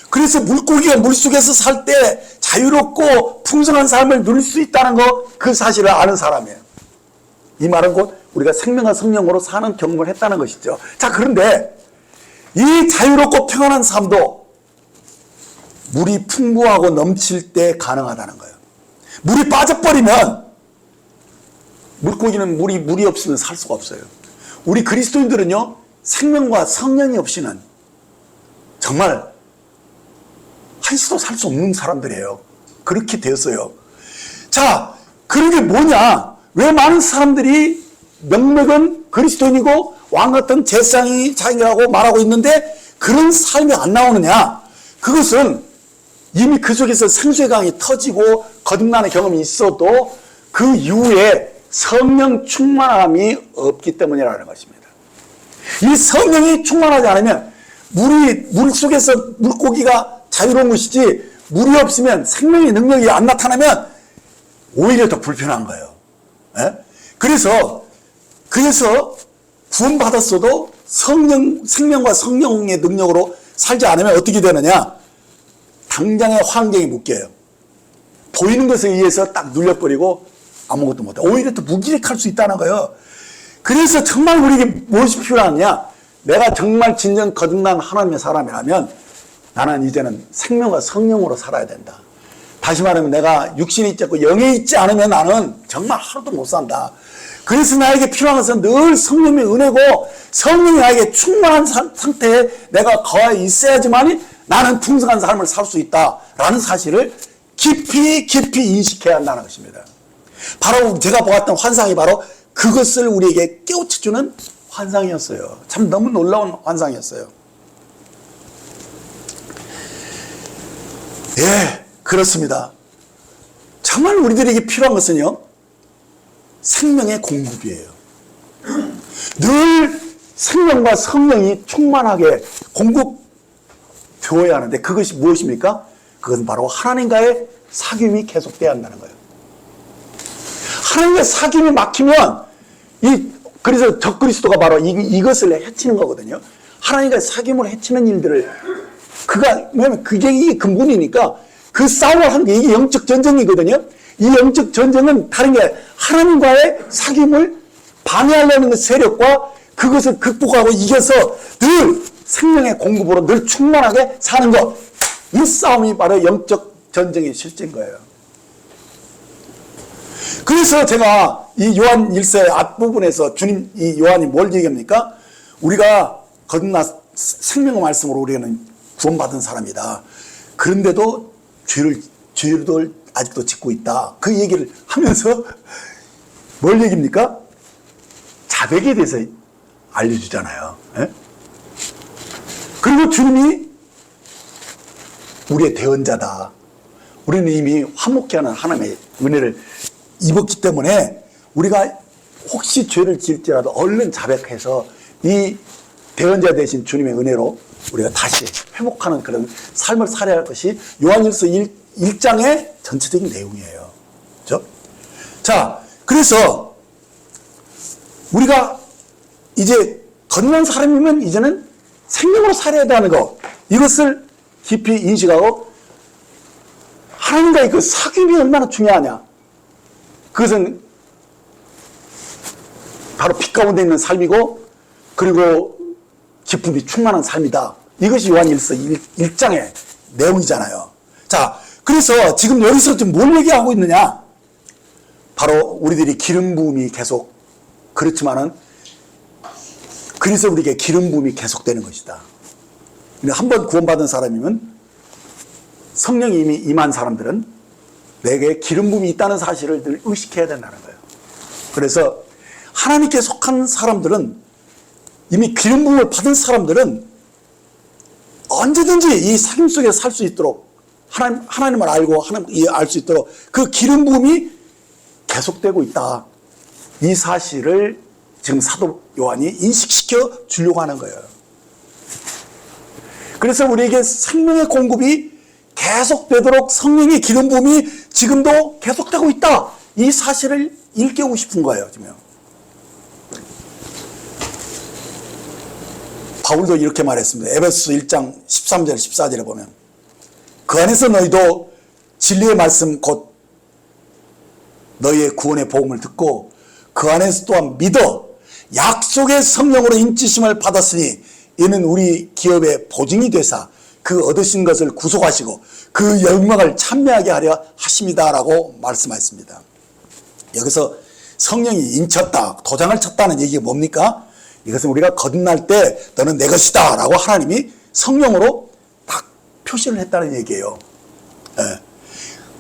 그래서 물고기가 물속에서 살 때 자유롭고 풍성한 삶을 누릴 수 있다는 거, 그 사실을 아는 사람이에요. 이 말은 곧 우리가 생명과 성령으로 사는 경험을 했다는 것이죠. 자, 그런데 이 자유롭고 평안한 삶도 물이 풍부하고 넘칠 때 가능하다는 거예요. 물이 빠져버리면, 물고기는 물이 없으면 살 수가 없어요. 우리 그리스도인들은요, 생명과 성령이 없이는 정말 한시도 살 수 없는 사람들이에요. 그렇게 되었어요. 자, 그러게 뭐냐? 왜 많은 사람들이 명맥은 그리스도인이고 왕 같은 제사장이라고 말하고 있는데 그런 삶이 안 나오느냐? 그것은 이미 그 속에서 생수의 강이 터지고 거듭나는 경험이 있어도 그 이후에 성령 충만함이 없기 때문이라는 것입니다. 이 성령이 충만하지 않으면 물 속에서 물고기가 자유로운 것이지, 물이 없으면 생명의 능력이 안 나타나면 오히려 더 불편한 거예요. 예? 그래서 구원받았어도 생명과 성령의 능력으로 살지 않으면 어떻게 되느냐? 당장의 환경에 묶여요. 보이는 것에 의해서 딱 눌려버리고 아무것도 못해. 오히려 더 무기력할 수 있다는 거예요. 그래서 정말 우리에게 무엇이 필요하냐? 내가 정말 진정 거듭난 하나님의 사람이라면 나는 이제는 생명과 성령으로 살아야 된다. 다시 말하면 내가 육신이 있지 않고 영에 있지 않으면 나는 정말 하루도 못 산다. 그래서 나에게 필요한 것은 늘 성령의 은혜고, 성령이 나에게 충만한 상태에 내가 거하여 있어야지만 나는 풍성한 삶을 살 수 있다라는 사실을 깊이 인식해야 한다는 것입니다. 바로 제가 보았던 환상이 바로 그것을 우리에게 깨우쳐주는 환상이었어요. 참 너무 놀라운 환상이었어요. 예, 그렇습니다. 정말 우리들에게 필요한 것은요, 생명의 공급이에요. 늘 생명과 성령이 충만하게 공급되어야 하는데 그것이 무엇입니까? 그것은 바로 하나님과의 사귐이 계속돼야 한다는 거예요. 하나님과 사귐이 막히면 그래서 적그리스도가 바로 이것을 해치는 거거든요. 하나님과 사귐을 해치는 일들을 왜냐면 그게 이게 근본이니까 그 싸움을 하는 게 이게 영적 전쟁이거든요. 이 영적 전쟁은 다른 게 하나님과의 사귐을 방해하려는 세력과 그것을 극복하고 이겨서 늘 생명의 공급으로 늘 충만하게 사는 것. 이 싸움이 바로 영적 전쟁의 실제인 거예요. 그래서 제가 이 요한 1서 앞부분에서 주님, 이 요한이 뭘 얘기합니까? 우리가 거듭나 생명의 말씀으로 우리는 구원받은 사람이다. 그런데도 죄를 아직도 짓고 있다. 그 얘기를 하면서 뭘 얘기입니까? 자백에 대해서 알려주잖아요. 예? 그리고 주님이 우리의 대언자다. 우리는 이미 화목케 하는 하나님의 은혜를 입었기 때문에 우리가 혹시 죄를 지을지라도 얼른 자백해서 이 대언자 되신 주님의 은혜로 우리가 다시 회복하는 그런 삶을 살아야 할 것이 요한일서 1장의 전체적인 내용이에요. 그렇죠? 자, 그래서 우리가 이제 거듭난 사람이면 이제는 생명으로 살아야 되는 것, 이것을 깊이 인식하고 하나님과의 그 사귐이 얼마나 중요하냐. 그것은 바로 빛 가운데 있는 삶이고 그리고 기쁨이 충만한 삶이다. 이것이 요한일서 1장의 내용이잖아요. 자, 그래서 지금 여기서 지금 뭘 얘기하고 있느냐? 바로 우리들이 기름 부음이 계속, 그렇지만은 그래서 우리에게 기름 부음이 계속되는 것이다. 한번 구원받은 사람이면, 성령이 이미 임한 사람들은 내게 기름 부음이 있다는 사실을 늘 의식해야 된다는 거예요. 그래서 하나님께 속한 사람들은, 이미 기름 부음을 받은 사람들은 언제든지 이 사귐 속에 살 수 있도록, 하나님을 알고 하나님을 알 수 있도록 그 기름 부음이 계속되고 있다. 이 사실을 지금 사도 요한이 인식시켜 주려고 하는 거예요. 그래서 우리에게 생명의 공급이 계속되도록 성령의 기름 부음이 지금도 계속되고 있다. 이 사실을 일깨우고 싶은 거예요, 지금. 바울도 이렇게 말했습니다. 에베소서 1장 13절 14절에 보면 그 안에서 너희도 진리의 말씀 곧 너희의 구원의 복음을 듣고 그 안에서 또한 믿어 약속의 성령으로 인치심을 받았으니 이는 우리 기업의 보증이 되사 그 얻으신 것을 구속하시고 그 영광을 찬미하게 하려 하십니다라고 말씀하셨습니다. 여기서 성령이 인쳤다, 도장을 쳤다는 얘기가 뭡니까? 이것은 우리가 거듭날 때 너는 내 것이다 라고 하나님이 성령으로 딱 표시를 했다는 얘기예요. 예.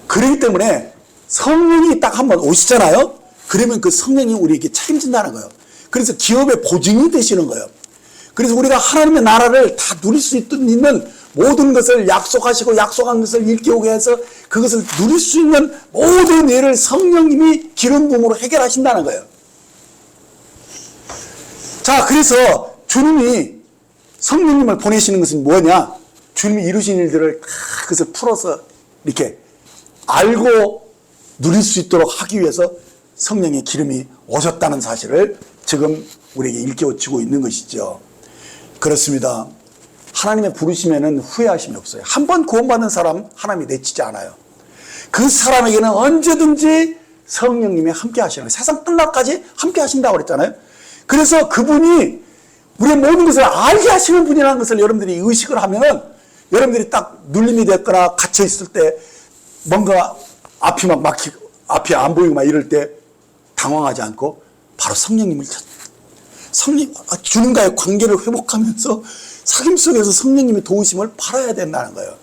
그렇기 때문에 성령이 딱 한번 오시잖아요. 그러면 그 성령이 우리에게 책임진다는 거예요. 그래서 기업의 보증이 되시는 거예요. 그래서 우리가 하나님의 나라를 다 누릴 수 있는 모든 것을 약속하시고 약속한 것을 일깨우게 해서 그것을 누릴 수 있는 모든 일을 성령님이 기름 부음으로 해결하신다는 거예요. 자, 그래서 주님이 성령님을 보내시는 것은 뭐냐? 주님이 이루신 일들을 다 그것을 풀어서 이렇게 알고 누릴 수 있도록 하기 위해서 성령의 기름이 오셨다는 사실을 지금 우리에게 일깨워주고 있는 것이죠. 그렇습니다. 하나님의 부르심에는 후회하심이 없어요. 한 번 구원받는 사람 하나님이 내치지 않아요. 그 사람에게는 언제든지 성령님이 함께 하시는 거예요. 세상 끝날까지 함께 하신다고 그랬잖아요. 그래서 그분이 우리의 모든 것을 알게 하시는 분이라는 것을 여러분들이 의식을 하면은 여러분들이 딱 눌림이 됐거나 갇혀 있을 때 뭔가 앞이 막 막히고 앞이 안 보이고 막 이럴 때 당황하지 않고 바로 성령님을 주님과의 관계를 회복하면서 사귐 속에서 성령님의 도우심을 바라야 된다는 거예요.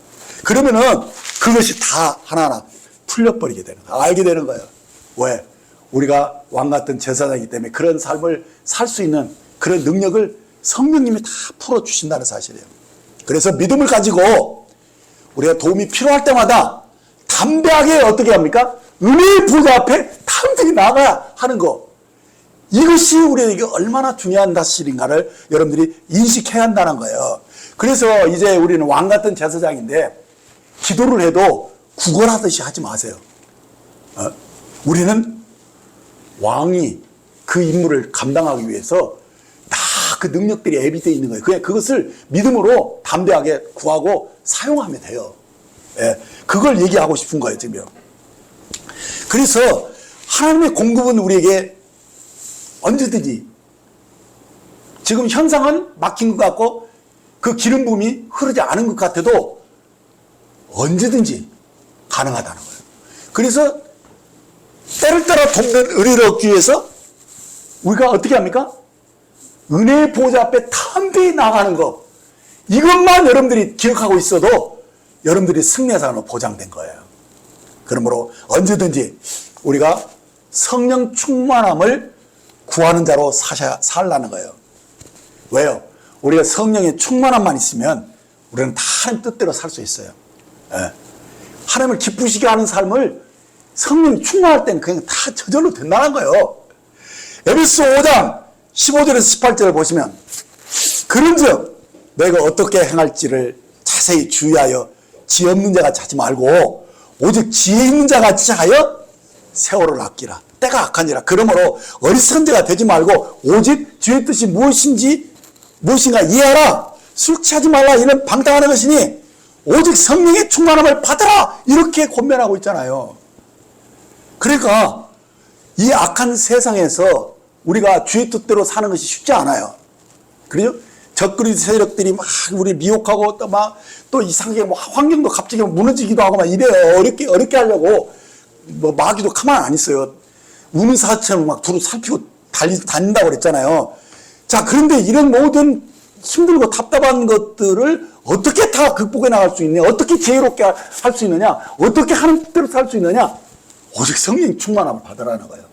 그러면은 그것이 다 하나하나 풀려버리게 되는 거예요. 알게 되는 거예요. 왜? 우리가 왕 같은 제사장이기 때문에 그런 삶을 살 수 있는 그런 능력을 성령님이 다 풀어주신다는 사실이에요. 그래서 믿음을 가지고 우리가 도움이 필요할 때마다 담대하게 어떻게 합니까? 은혜의 보좌 앞에 담대히 나가야 하는 거. 이것이 우리에게 얼마나 중요한 사실인가를 여러분들이 인식해야 한다는 거예요. 그래서 이제 우리는 왕 같은 제사장인데 기도를 해도 구걸하듯이 하지 마세요. 우리는 왕이 그 임무를 감당하기 위해서 다 그 능력들이 예비되어 있는 거예요. 그냥 그것을 믿음으로 담대하게 구하고 사용하면 돼요. 예, 그걸 얘기하고 싶은 거예요, 지금. 그래서 하나님의 공급은 우리에게 언제든지 지금 현상은 막힌 것 같고 그 기름 부음이 흐르지 않은 것 같아도 언제든지 가능하다는 거예요. 그래서 때를 따라 돕는 은혜를 얻기 위해서 우리가 어떻게 합니까? 은혜의 보좌 앞에 담대히 나가는 것. 이것만 여러분들이 기억하고 있어도 여러분들이 승리의 삶으로 보장된 거예요. 그러므로 언제든지 우리가 성령 충만함을 구하는 자로 살라는 거예요. 왜요? 우리가 성령의 충만함만 있으면 우리는 다 하나님 뜻대로 살 수 있어요. 예. 하나님을 기쁘시게 하는 삶을 성령이 충만할 때는 그냥 다 저절로 된다는 거예요. 에베소 5장 15절에서 18절을 보시면 그런즉 내가 어떻게 행할지를 자세히 주의하여 지혜 없는 자 같이 하지 말고 오직 지혜 있는 자 같이 하여 세월을 아끼라. 때가 악하니라. 그러므로 어리석은 자가 되지 말고 오직 주의 뜻이 무엇인가 이해하라. 술 취하지 말라. 이는 방탕하는 것이니 오직 성령의 충만함을 받아라. 이렇게 권면하고 있잖아요. 그러니까 이 악한 세상에서 우리가 주의 뜻대로 사는 것이 쉽지 않아요. 그래요? 적그리 세력들이 막 우리 미혹하고 또 이상하게 환경도 갑자기 무너지기도 하고 막 이래요. 어렵게 하려고 마귀도 가만 안 있어요. 우는 사처럼 막 두루 살피고 다닌다고 그랬잖아요. 자, 그런데 이런 모든 힘들고 답답한 것들을 어떻게 다 극복해 나갈 수 있느냐? 어떻게 지혜롭게 할 수 있느냐? 어떻게 하는 뜻대로 살 수 있느냐? 오직 성령 충만함을 받으라는 거예요.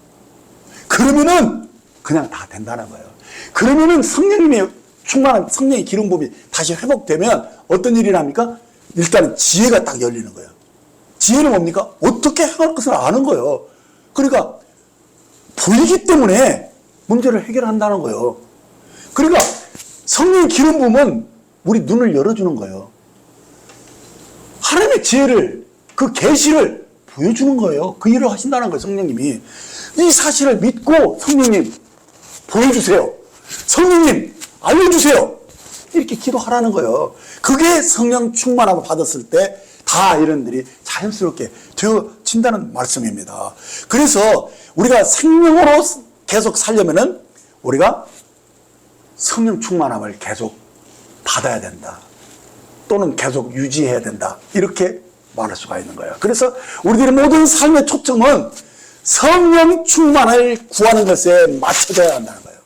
그러면은 그냥 다 된다는 거예요. 그러면은 성령님의 충만한 성령의 기름 부음이 다시 회복되면 어떤 일이 납니까? 일단은 지혜가 딱 열리는 거예요. 지혜는 뭡니까? 어떻게 행할 것을 아는 거예요. 그러니까 보이기 때문에 문제를 해결한다는 거예요. 그러니까 성령의 기름 부음은 우리 눈을 열어주는 거예요. 하나님의 지혜를, 그 계시를 보여주는 거예요. 그 일을 하신다는 거예요, 성령님이. 이 사실을 믿고 성령님 보여주세요. 성령님 알려주세요. 이렇게 기도하라는 거예요. 그게 성령 충만함을 받았을 때 다 이런들이 자연스럽게 되어진다는 말씀입니다. 그래서 우리가 생명으로 계속 살려면은 우리가 성령 충만함을 계속 받아야 된다. 또는 계속 유지해야 된다. 이렇게 말할 수가 있는 거예요. 그래서 우리들의 모든 삶의 초점은 성령 충만을 구하는 것에 맞춰져야 한다는 거예요.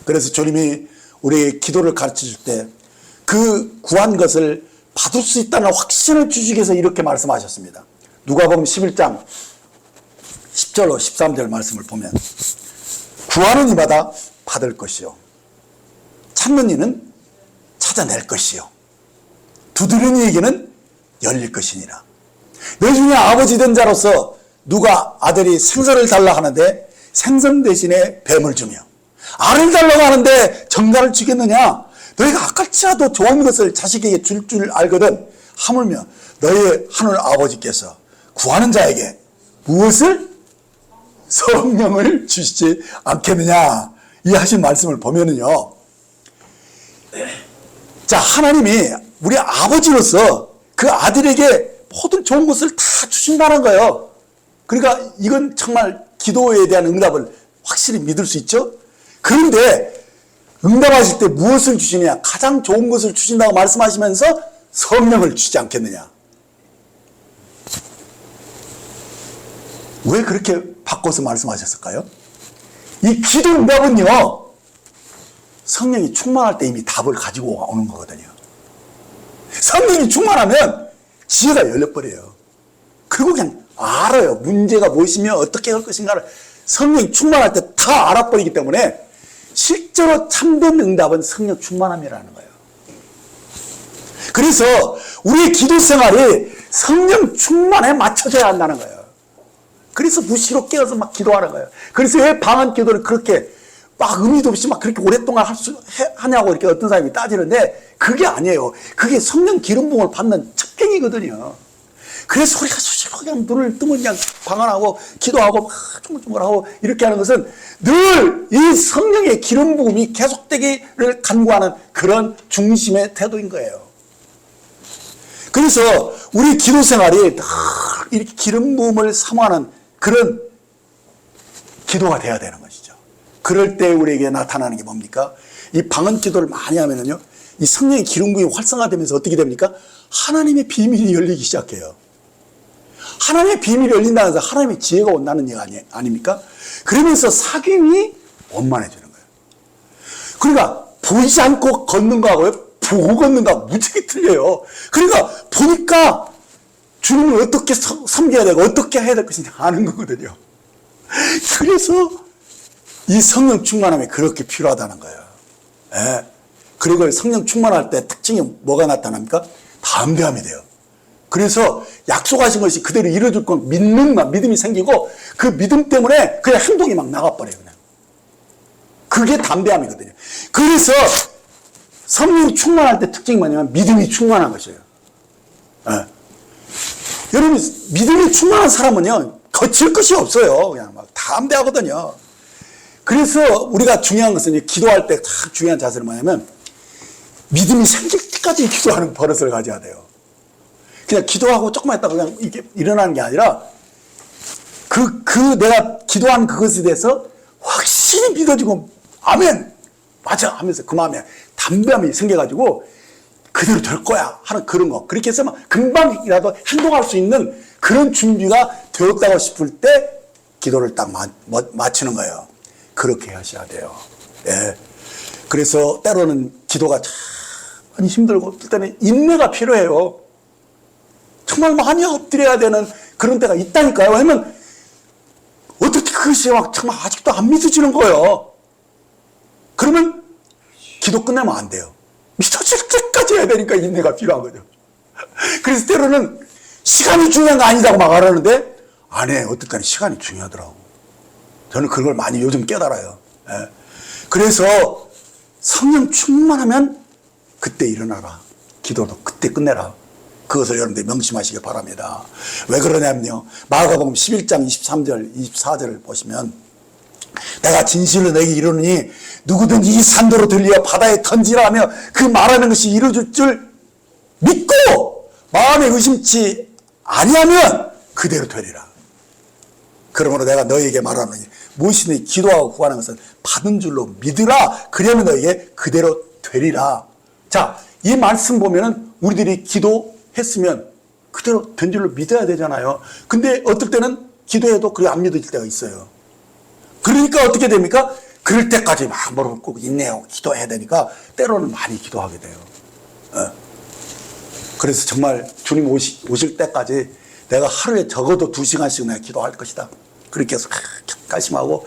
그래서 주님이 우리 기도를 가르쳐 줄 때 그 구한 것을 받을 수 있다는 확신을 주시기 위해서 이렇게 말씀하셨습니다. 누가복음 11장 10절로 13절 말씀을 보면 구하는 이마다 받을 것이요 찾는 이는 찾아낼 것이요 두드리는 이에게는 열릴 것이니라. 너희 중에 아버지 된 자로서 누가 아들이 생선을 달라 하는데 생선 대신에 뱀을 주며 알을 달라고 하는데 정갈을 주겠느냐. 너희가 아깝지라도 좋은 것을 자식에게 줄 알거든. 하물며 너희의 하늘 아버지께서 구하는 자에게 무엇을? 성령을 주시지 않겠느냐. 이 하신 말씀을 보면은요, 자, 하나님이 우리 아버지로서 그 아들에게 모든 좋은 것을 다 주신다는 거예요. 그러니까 이건 정말 기도에 대한 응답을 확실히 믿을 수 있죠. 그런데 응답하실 때 무엇을 주시느냐? 가장 좋은 것을 주신다고 말씀하시면서 성령을 주지 않겠느냐? 왜 그렇게 바꿔서 말씀하셨을까요? 이 기도 응답은요, 성령이 충만할 때 이미 답을 가지고 오는 거거든요. 성령이 충만하면 지혜가 열려버려요. 그리고 그냥 알아요. 문제가 무엇이며 어떻게 할 것인가를 성령이 충만할 때 다 알아버리기 때문에 실제로 참된 응답은 성령 충만함이라는 거예요. 그래서 우리의 기도 생활이 성령 충만에 맞춰져야 한다는 거예요. 그래서 무시로 깨어서 막 기도하는 거예요. 그래서 왜 방언 기도를 그렇게 막 의미도 없이 막 그렇게 오랫동안 하냐고 이렇게 어떤 사람이 따지는데 그게 아니에요. 그게 성령 기름 부음을 받는 첩경이거든요. 그래서 우리가 그냥 눈을 뜨면 그냥 방언하고 기도하고 막 조물조물하고 이렇게 하는 것은 늘 이 성령의 기름 부음이 계속되기를 간구하는 그런 중심의 태도인 거예요. 그래서 우리 기도 생활이 늘 이렇게 기름 부음을 사모하는 그런 기도가 돼야 되는 것이죠. 그럴 때 우리에게 나타나는 게 뭡니까? 이 방언 기도를 많이 하면은요, 이 성령의 기름 부음이 활성화되면서 어떻게 됩니까? 하나님의 비밀이 열리기 시작해요. 하나님의 비밀이 열린다는 것은 하나님의 지혜가 온다는 얘기 아닙니까? 그러면서 사귐이 원만해지는 거예요. 그러니까 보이지 않고 걷는 거하고요, 보고 걷는 거하고 무지하게 틀려요. 그러니까 보니까 주님을 어떻게 섬겨야 되고 어떻게 해야 될 것인지 아는 거거든요. 그래서 이 성령 충만함이 그렇게 필요하다는 거예요. 예. 그리고 성령 충만할 때 특징이 뭐가 나타납니까? 담대함이 돼요. 그래서 약속하신 것이 그대로 이루어질 건 믿음이 생기고 그 믿음 때문에 그냥 행동이 막 나가버려요. 그냥. 그게 담대함이거든요. 그래서 성령이 충만할 때 특징이 뭐냐면 믿음이 충만한 것이에요. 예. 여러분, 믿음이 충만한 사람은요, 거칠 것이 없어요. 그냥 막 담대하거든요. 그래서 우리가 중요한 것은 기도할 때 참 중요한 자세는 뭐냐면 믿음이 생길 때까지 기도하는 버릇을 가져야 돼요. 그냥 기도하고 조금만 있다가 그냥 이게 일어나는 게 아니라 내가 기도한 그것에 대해서 확실히 믿어지고 아멘 맞아 하면서 그 마음에 담대함이 생겨가지고 그대로 될 거야 하는 그런 거. 그렇게 해서 막 금방이라도 행동할 수 있는 그런 준비가 되었다고 싶을 때 기도를 딱 마치는 거예요. 그렇게 하셔야 돼요. 예. 그래서 때로는 기도가 참 힘들고 또 때는 인내가 필요해요. 정말 많이 엎드려야 되는 그런 때가 있다니까요. 왜냐면 어떻게 그것이 막 정말 아직도 안 믿어지는 거예요. 그러면 기도 끝내면 안 돼요. 믿어질 때까지 해야 되니까 인내가 필요한 거죠. 그래서 때로는 시간이 중요한 거 아니다고 막 말하는데 안 해. 어떨 때는 시간이 중요하더라고. 저는 그걸 많이 요즘 깨달아요. 예. 그래서 성령 충만하면 그때 일어나라. 기도도 그때 끝내라. 그것을 여러분들이 명심하시기 바랍니다. 왜 그러냐면요, 마가복음 11장 23절 24절을 보시면 내가 진실로 너에게 이르노니 누구든지 이 산도로 들려 바다에 던지라 하며 그 말하는 것이 이루어질 줄 믿고 마음에 의심치 아니하면 그대로 되리라. 그러므로 내가 너에게 말하노니 무엇이든지 기도하고 구하는 것은 받은 줄로 믿으라. 그러면 너에게 그대로 되리라. 자, 이 말씀 보면은 우리들이 기도했으면 그대로 된 줄로 믿어야 되잖아요. 근데 어떨 때는 기도해도 그게 안 믿어질 때가 있어요. 그러니까 어떻게 됩니까? 그럴 때까지 막 무릎 꿇고 인내하고 기도해야 되니까 때로는 많이 기도하게 돼요. 그래서 정말 주님 오실 때까지 내가 하루에 적어도 2시간씩 내가 기도할 것이다. 그렇게 해서 결심하고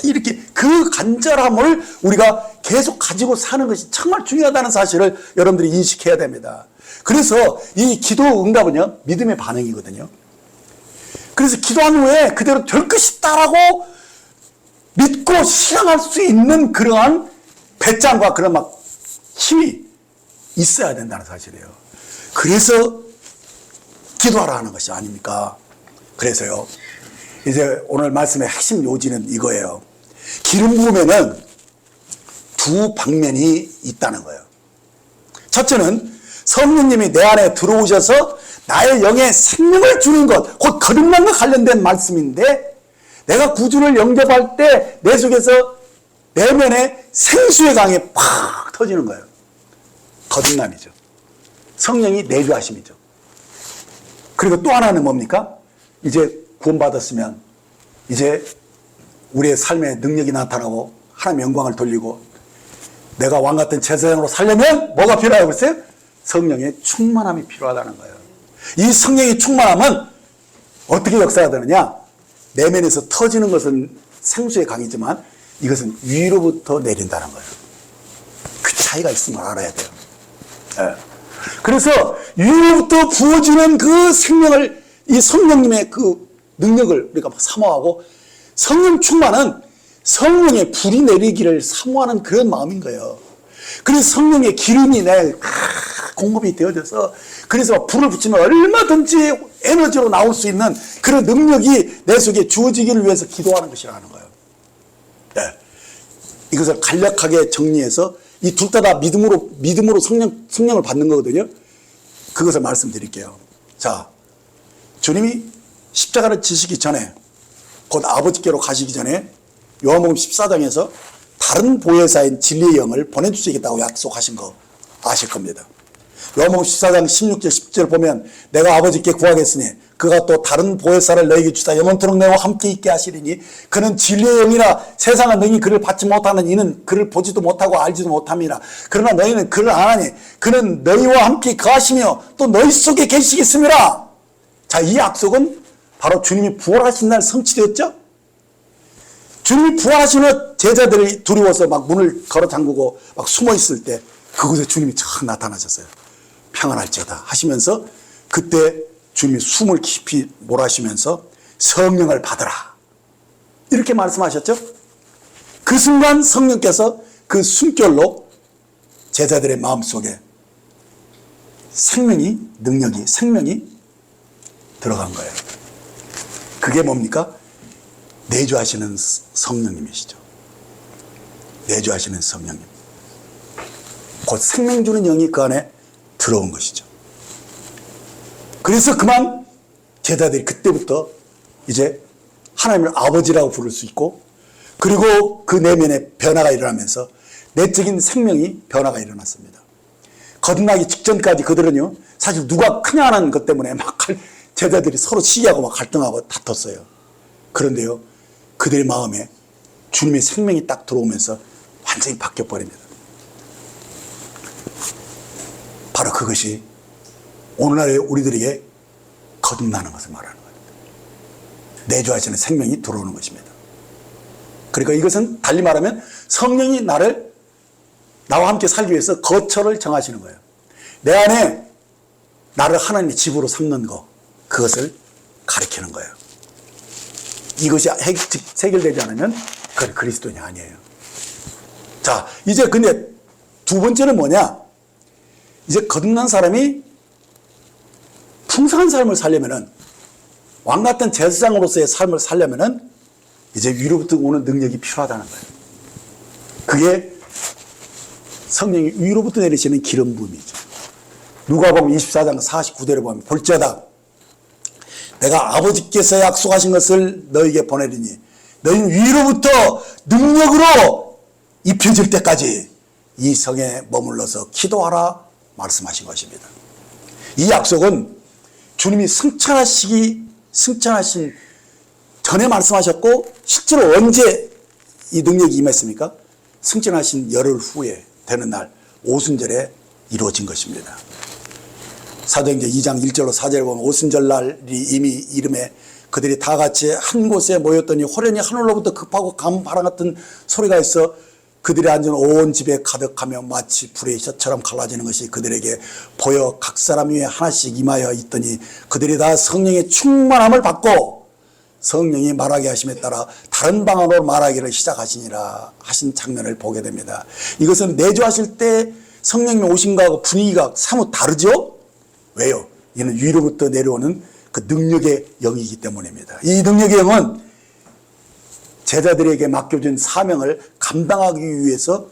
이렇게 그 간절함을 우리가 계속 가지고 사는 것이 정말 중요하다는 사실을 여러분들이 인식해야 됩니다. 그래서 이 기도 응답은요, 믿음의 반응이거든요. 그래서 기도한 후에 그대로 될 것이다라고 믿고 실행할 수 있는 그러한 배짱과 그런 막 힘이 있어야 된다는 사실이에요. 그래서 기도하라 하는 것이 아닙니까? 그래서요, 이제 오늘 말씀의 핵심 요지는 이거예요. 기름 부음에는 두 방면이 있다는 거예요. 첫째는 성령님이 내 안에 들어오셔서 나의 영에 생명을 주는 것, 곧 거듭남과 관련된 말씀인데, 내가 구주를 영접할 때 내 속에서 내면에 생수의 강이 팍 터지는 거예요. 거듭남이죠. 성령이 내주하심이죠. 그리고 또 하나는 뭡니까? 이제 구원받았으면 이제 우리의 삶에 능력이 나타나고 하나님의 영광을 돌리고 내가 왕같은 제사장으로 살려면 뭐가 필요하다고 했어요? 성령의 충만함이 필요하다는 거예요. 이 성령의 충만함은 어떻게 역사가 되느냐? 내면에서 터지는 것은 생수의 강이지만 이것은 위로부터 내린다는 거예요. 그 차이가 있음을 알아야 돼요. 그래서 위로부터 부어지는 그 생명을, 이 성령님의 그 능력을 우리가 막 사모하고, 성령 충만은 성령의 불이 내리기를 사모하는 그런 마음인 거예요. 그래서 성령의 기름이 내 공급이 되어져서, 그래서 불을 붙이면 얼마든지 에너지로 나올 수 있는 그런 능력이 내 속에 주어지기를 위해서 기도하는 것이라는 거예요. 네. 이것을 간략하게 정리해서 이 둘 다 믿음으로 성령을 받는 거거든요. 그것을 말씀드릴게요. 자, 주님이 십자가를 지시기 전에, 곧 아버지께로 가시기 전에 요한복음 14장에서 다른 보혜사인 진리의 영을 보내주시겠다고 약속하신 거 아실 겁니다. 요한복음 14장 16절 17절 보면 내가 아버지께 구하겠으니 그가 또 다른 보혜사를 너희에게 주사 영원토록 너희와 함께 있게 하시리니 그는 진리의 영이라 세상은 능히 그를 받지 못하는 이는 그를 보지도 못하고 알지도 못함이라. 그러나 너희는 그를 아나니 그는 너희와 함께 거하시며 또 너희 속에 계시겠습니다. 자, 이 약속은 바로 주님이 부활하신 날 성취되었죠. 주님이 부활하시는 제자들이 두려워서 막 문을 걸어 잠그고 막 숨어 있을 때 그곳에 주님이 쫙 나타나셨어요. 평안할지어다 하시면서 그때 주님이 숨을 깊이 몰아쉬면서 성령을 받으라 이렇게 말씀하셨죠. 그 순간 성령께서 그 숨결로 제자들의 마음속에 생명이 들어간 거예요. 그게 뭡니까? 내주하시는 성령님이시죠. 내주하시는 성령님. 곧 생명 주는 영이 그 안에 들어온 것이죠. 그래서 그만 제자들이 그때부터 이제 하나님을 아버지라고 부를 수 있고, 그리고 그 내면에 변화가 일어나면서 내적인 생명이 변화가 일어났습니다. 거듭나기 직전까지 그들은요, 사실 누가 크냐 하는 것 때문에 막 제자들이 서로 시기하고 막 갈등하고 다퉜어요. 그런데요, 그들의 마음에 주님의 생명이 딱 들어오면서 완전히 바뀌어버립니다. 바로 그것이 오늘날의 우리들에게 거듭나는 것을 말하는 거예요. 내주하시는 생명이 들어오는 것입니다. 그러니까 이것은 달리 말하면 성령이 나와 함께 살기 위해서 거처를 정하시는 거예요. 내 안에 나를 하나님의 집으로 삼는 것, 그것을 가리키는 거예요. 이것이 해결되지 않으면 그건 그리스도인이 아니에요. 자, 이제 근데 두 번째는 뭐냐? 이제 거듭난 사람이 풍성한 삶을 살려면은, 왕 같은 제사장으로서의 삶을 살려면은 이제 위로부터 오는 능력이 필요하다는 거예요. 그게 성령이 위로부터 내리시는 기름 부음이죠. 누가복음 24장 49절에 보면 볼지어다 내가 아버지께서 약속하신 것을 너희에게 보내리니 너희는 위로부터 능력으로 입혀질 때까지 이 성에 머물러서 기도하라 말씀하신 것입니다. 이 약속은 주님이 승천하신 전에 말씀하셨고 실제로 언제 이 능력이 임했습니까? 승천하신 열흘 후에 되는 날 오순절에 이루어진 것입니다. 사도행전 2장 1절로 4절에 보면 오순절날이 이미 이름에 그들이 다 같이 한 곳에 모였더니 호련히 하늘로부터 급하고 강바람 같은 소리가 있어 그들이 앉은 온 집에 가득하며 마치 불의 셔처럼 갈라지는 것이 그들에게 보여 각 사람 위에 하나씩 임하여 있더니 그들이 다 성령의 충만함을 받고 성령이 말하게 하심에 따라 다른 방언으로 말하기를 시작하시니라 하신 장면을 보게 됩니다. 이것은 내주하실 때 성령이 오신 것하고 분위기가 사뭇 다르죠? 왜요? 이는 위로부터 내려오는 그 능력의 영이기 때문입니다. 이 능력의 영은 제자들에게 맡겨진 사명을 감당하기 위해서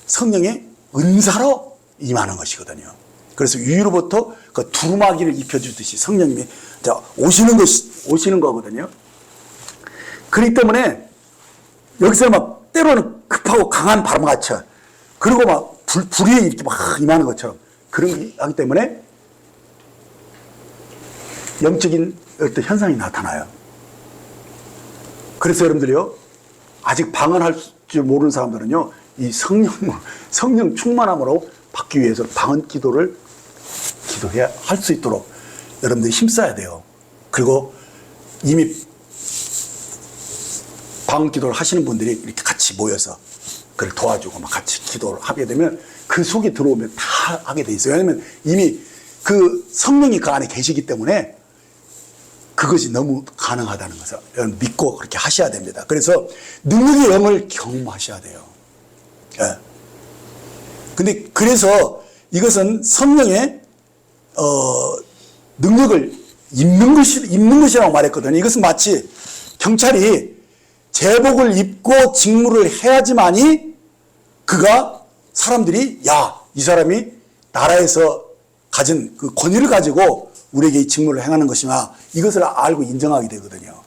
성령의 은사로 임하는 것이거든요. 그래서 위로부터 그 두루마기를 입혀주듯이 성령님이 오시는 거거든요. 그렇기 때문에 여기서 막 때로는 급하고 강한 바람같이 그리고 막 불이 이렇게 막 임하는 것처럼 그런 하기 때문에 영적인 어떤 현상이 나타나요. 그래서 여러분들이요, 아직 방언할 줄 모르는 사람들은요, 이 성령 충만함으로 받기 위해서 방언 기도를 기도해야 할 수 있도록 여러분들이 힘써야 돼요. 그리고 이미 방언 기도를 하시는 분들이 이렇게 같이 모여서 그걸 도와주고 막 같이 기도를 하게 되면 그 속에 들어오면 다 하게 돼 있어요. 왜냐하면 이미 그 성령이 그 안에 계시기 때문에 그것이 너무 가능하다는 것을 여러분 믿고 그렇게 하셔야 됩니다. 그래서 능력의 영을 경험하셔야 돼요. 예. 근데 그래서 이것은 성령의 능력을 입는 것이라고 말했거든요. 이것은 마치 경찰이 제복을 입고 직무를 해야지만이 그가 사람들이 이 사람이 나라에서 가진 그 권위를 가지고 우리에게 이 직무를 행하는 것이나 이것을 알고 인정하게 되거든요.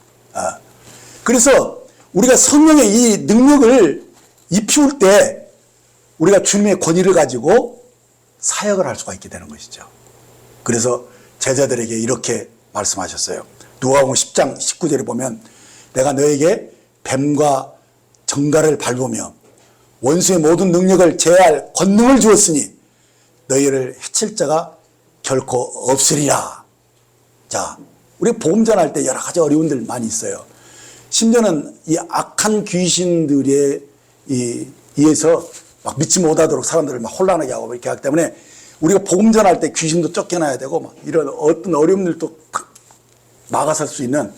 그래서 우리가 성령의 이 능력을 입히울 때 우리가 주님의 권위를 가지고 사역을 할 수가 있게 되는 것이죠. 그래서 제자들에게 이렇게 말씀하셨어요. 누가복음 10장 19절에 보면 내가 너에게 뱀과 정갈을 밟으며 원수의 모든 능력을 제할 권능을 주었으니 너희를 해칠 자가 결코 없으리라. 자, 우리 복음 전할 때 여러 가지 어려움들 많이 있어요. 심지어는 이 악한 귀신들에 의해서 막 믿지 못하도록 사람들을 막 혼란하게 하고 이렇게 하기 때문에 우리가 복음 전할 때 귀신도 쫓겨나야 되고 막 이런 어떤 어려움들도 막아설 수 있는,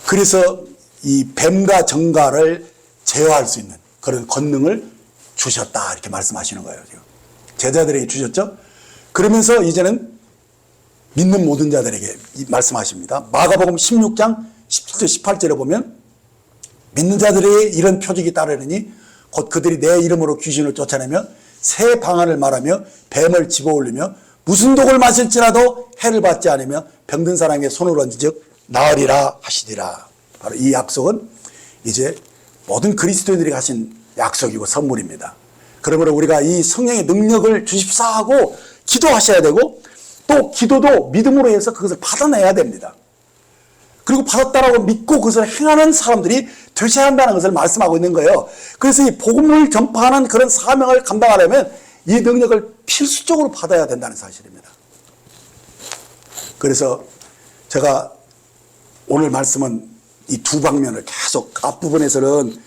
그래서 이 뱀과 정갈을 제어할 수 있는 그런 권능을 주셨다 이렇게 말씀하시는 거예요. 지금 제자들에게 주셨죠. 그러면서 이제는 믿는 모든 자들에게 말씀하십니다. 마가복음 16장 17절 18절에 보면 믿는 자들에게 이런 표적이 따르느니 곧 그들이 내 이름으로 귀신을 쫓아내며 새 방언을 말하며 뱀을 집어올리며 무슨 독을 마실지라도 해를 받지 않으며 병든 사람에게 손을 얹은즉 나으리라 하시리라. 바로 이 약속은 이제 모든 그리스도인들이 하신 약속이고 선물입니다. 그러므로 우리가 이 성령의 능력을 주십사 하고 기도하셔야 되고 또 기도도 믿음으로 해서 그것을 받아내야 됩니다. 그리고 받았다라고 믿고 그것을 행하는 사람들이 되셔야 한다는 것을 말씀하고 있는 거예요. 그래서 이 복음을 전파하는 그런 사명을 감당하려면 이 능력을 필수적으로 받아야 된다는 사실입니다. 그래서 제가 오늘 말씀은 이 두 방면을 계속 앞부분에서는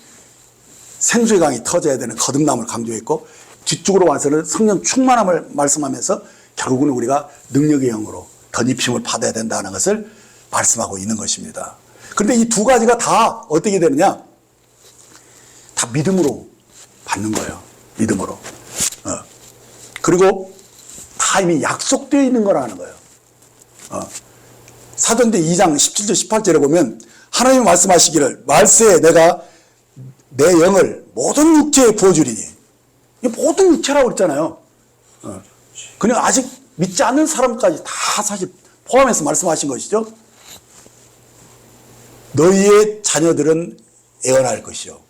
생수의 강이 터져야 되는 거듭남을 강조했고 뒤쪽으로 와서는 성령 충만함을 말씀하면서 결국은 우리가 능력의 영으로 덧입힘을 받아야 된다는 것을 말씀하고 있는 것입니다. 그런데 이 두 가지가 다 어떻게 되느냐? 다 믿음으로 받는 거예요. 믿음으로. 그리고 다 이미 약속되어 있는 거라는 거예요. 사도행전 2장 17절 18절에 보면 하나님이 말씀하시기를 말세에 내가 내 영을 모든 육체에 부어주리니, 모든 육체라고 그랬잖아요. 그냥 아직 믿지 않는 사람까지 다 사실 포함해서 말씀하신 것이죠. 너희의 자녀들은 애언할 것이요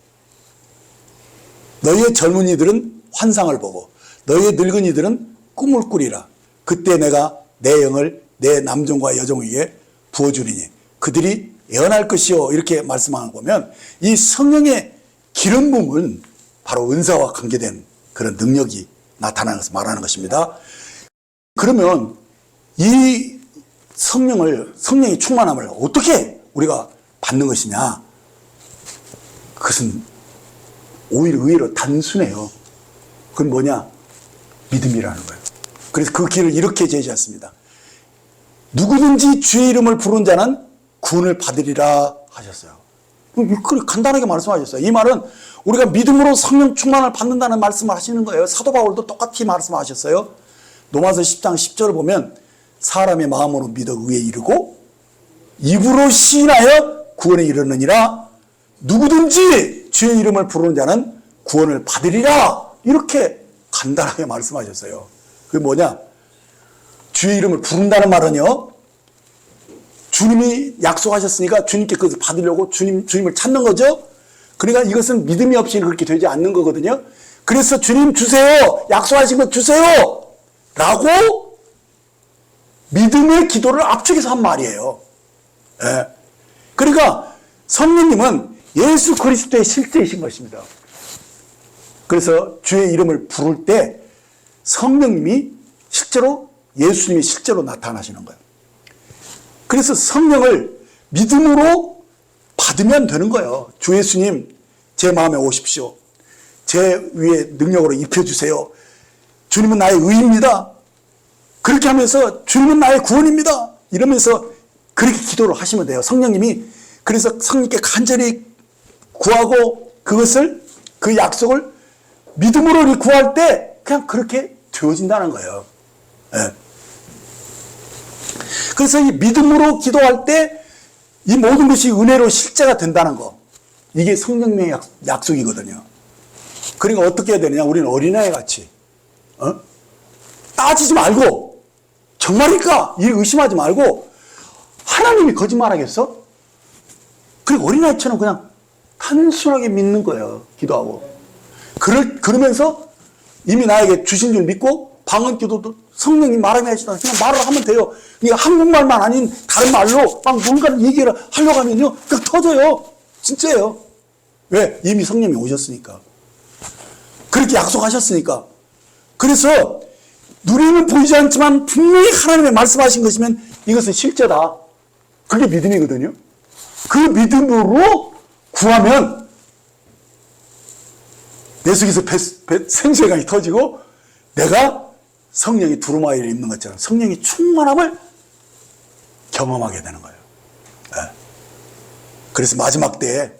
너희의 젊은이들은 환상을 보고 너희의 늙은이들은 꿈을 꾸리라. 그때 내가 내 영을 내 남종과 여종에게 부어주리니 그들이 예언할 것이요. 이렇게 말씀하는 거 보면 이 성령의 기름 부음은 바로 은사와 관계된 그런 능력이 나타나는 것을 말하는 것입니다. 그러면 이 성령의 충만함을 어떻게 우리가 받는 것이냐? 그것은 오히려 의외로 단순해요. 그건 뭐냐? 믿음이라는 거예요. 그래서 그 길을 이렇게 제시했습니다. 누구든지 주의 이름을 부른 자는 구원을 받으리라 하셨어요. 간단하게 말씀하셨어요. 이 말은 우리가 믿음으로 성령 충만을 받는다는 말씀을 하시는 거예요. 사도 바울도 똑같이 말씀하셨어요. 로마서 10장 10절을 보면 사람의 마음으로 믿어 의에 이르고 입으로 시인하여 구원에 이르느니라. 누구든지 주의 이름을 부르는 자는 구원을 받으리라. 이렇게 간단하게 말씀하셨어요. 그게 뭐냐? 주의 이름을 부른다는 말은요, 주님이 약속하셨으니까 주님께 그것을 받으려고 주님을 찾는 거죠. 그러니까 이것은 믿음이 없이는 그렇게 되지 않는 거거든요. 그래서 주님 주세요, 약속하신 것 주세요 라고 믿음의 기도를 압축해서 한 말이에요. 예. 그러니까 성령님은 예수 그리스도의 실제이신 것입니다. 그래서 주의 이름을 부를 때 성령님이 실제로, 예수님이 실제로 나타나시는 거예요. 그래서 성령을 믿음으로 받으면 되는 거예요. 주 예수님, 제 마음에 오십시오. 제 위에 능력으로 입혀주세요. 주님은 나의 의입니다. 그렇게 하면서 주님은 나의 구원입니다. 이러면서 그렇게 기도를 하시면 돼요. 성령님이. 그래서 성령님께 간절히 구하고 그것을, 그 약속을 믿음으로 구할 때 그냥 그렇게 되어진다는 거예요. 네. 그래서 이 믿음으로 기도할 때 이 모든 것이 은혜로 실제가 된다는 거. 이게 성령님의 약속이거든요. 그러니까 어떻게 해야 되느냐? 우리는 어린아이 같이 따지지 말고, 정말일까? 이 의심하지 말고, 하나님이 거짓말하겠어? 그리고 어린아이처럼 그냥 단순하게 믿는 거예요. 기도하고. 그러면서 이미 나에게 주신 줄 믿고 방언 기도도 성령이 말하면 하시다. 그냥 말을 하면 돼요. 그러니까 한국말만 아닌 다른 말로 막 뭔가를 얘기를 하려고 하면요, 그냥 터져요. 진짜예요. 왜? 이미 성령이 오셨으니까. 그렇게 약속하셨으니까. 그래서 눈에는 보이지 않지만 분명히 하나님의 말씀하신 것이면 이것은 실제다. 그게 믿음이거든요. 그 믿음으로 구하면 내 속에서 생수의 강이 터지고 내가 성령이 두루마리를 입는 것처럼 성령의 충만함을 경험하게 되는 거예요. 네. 그래서 마지막 때에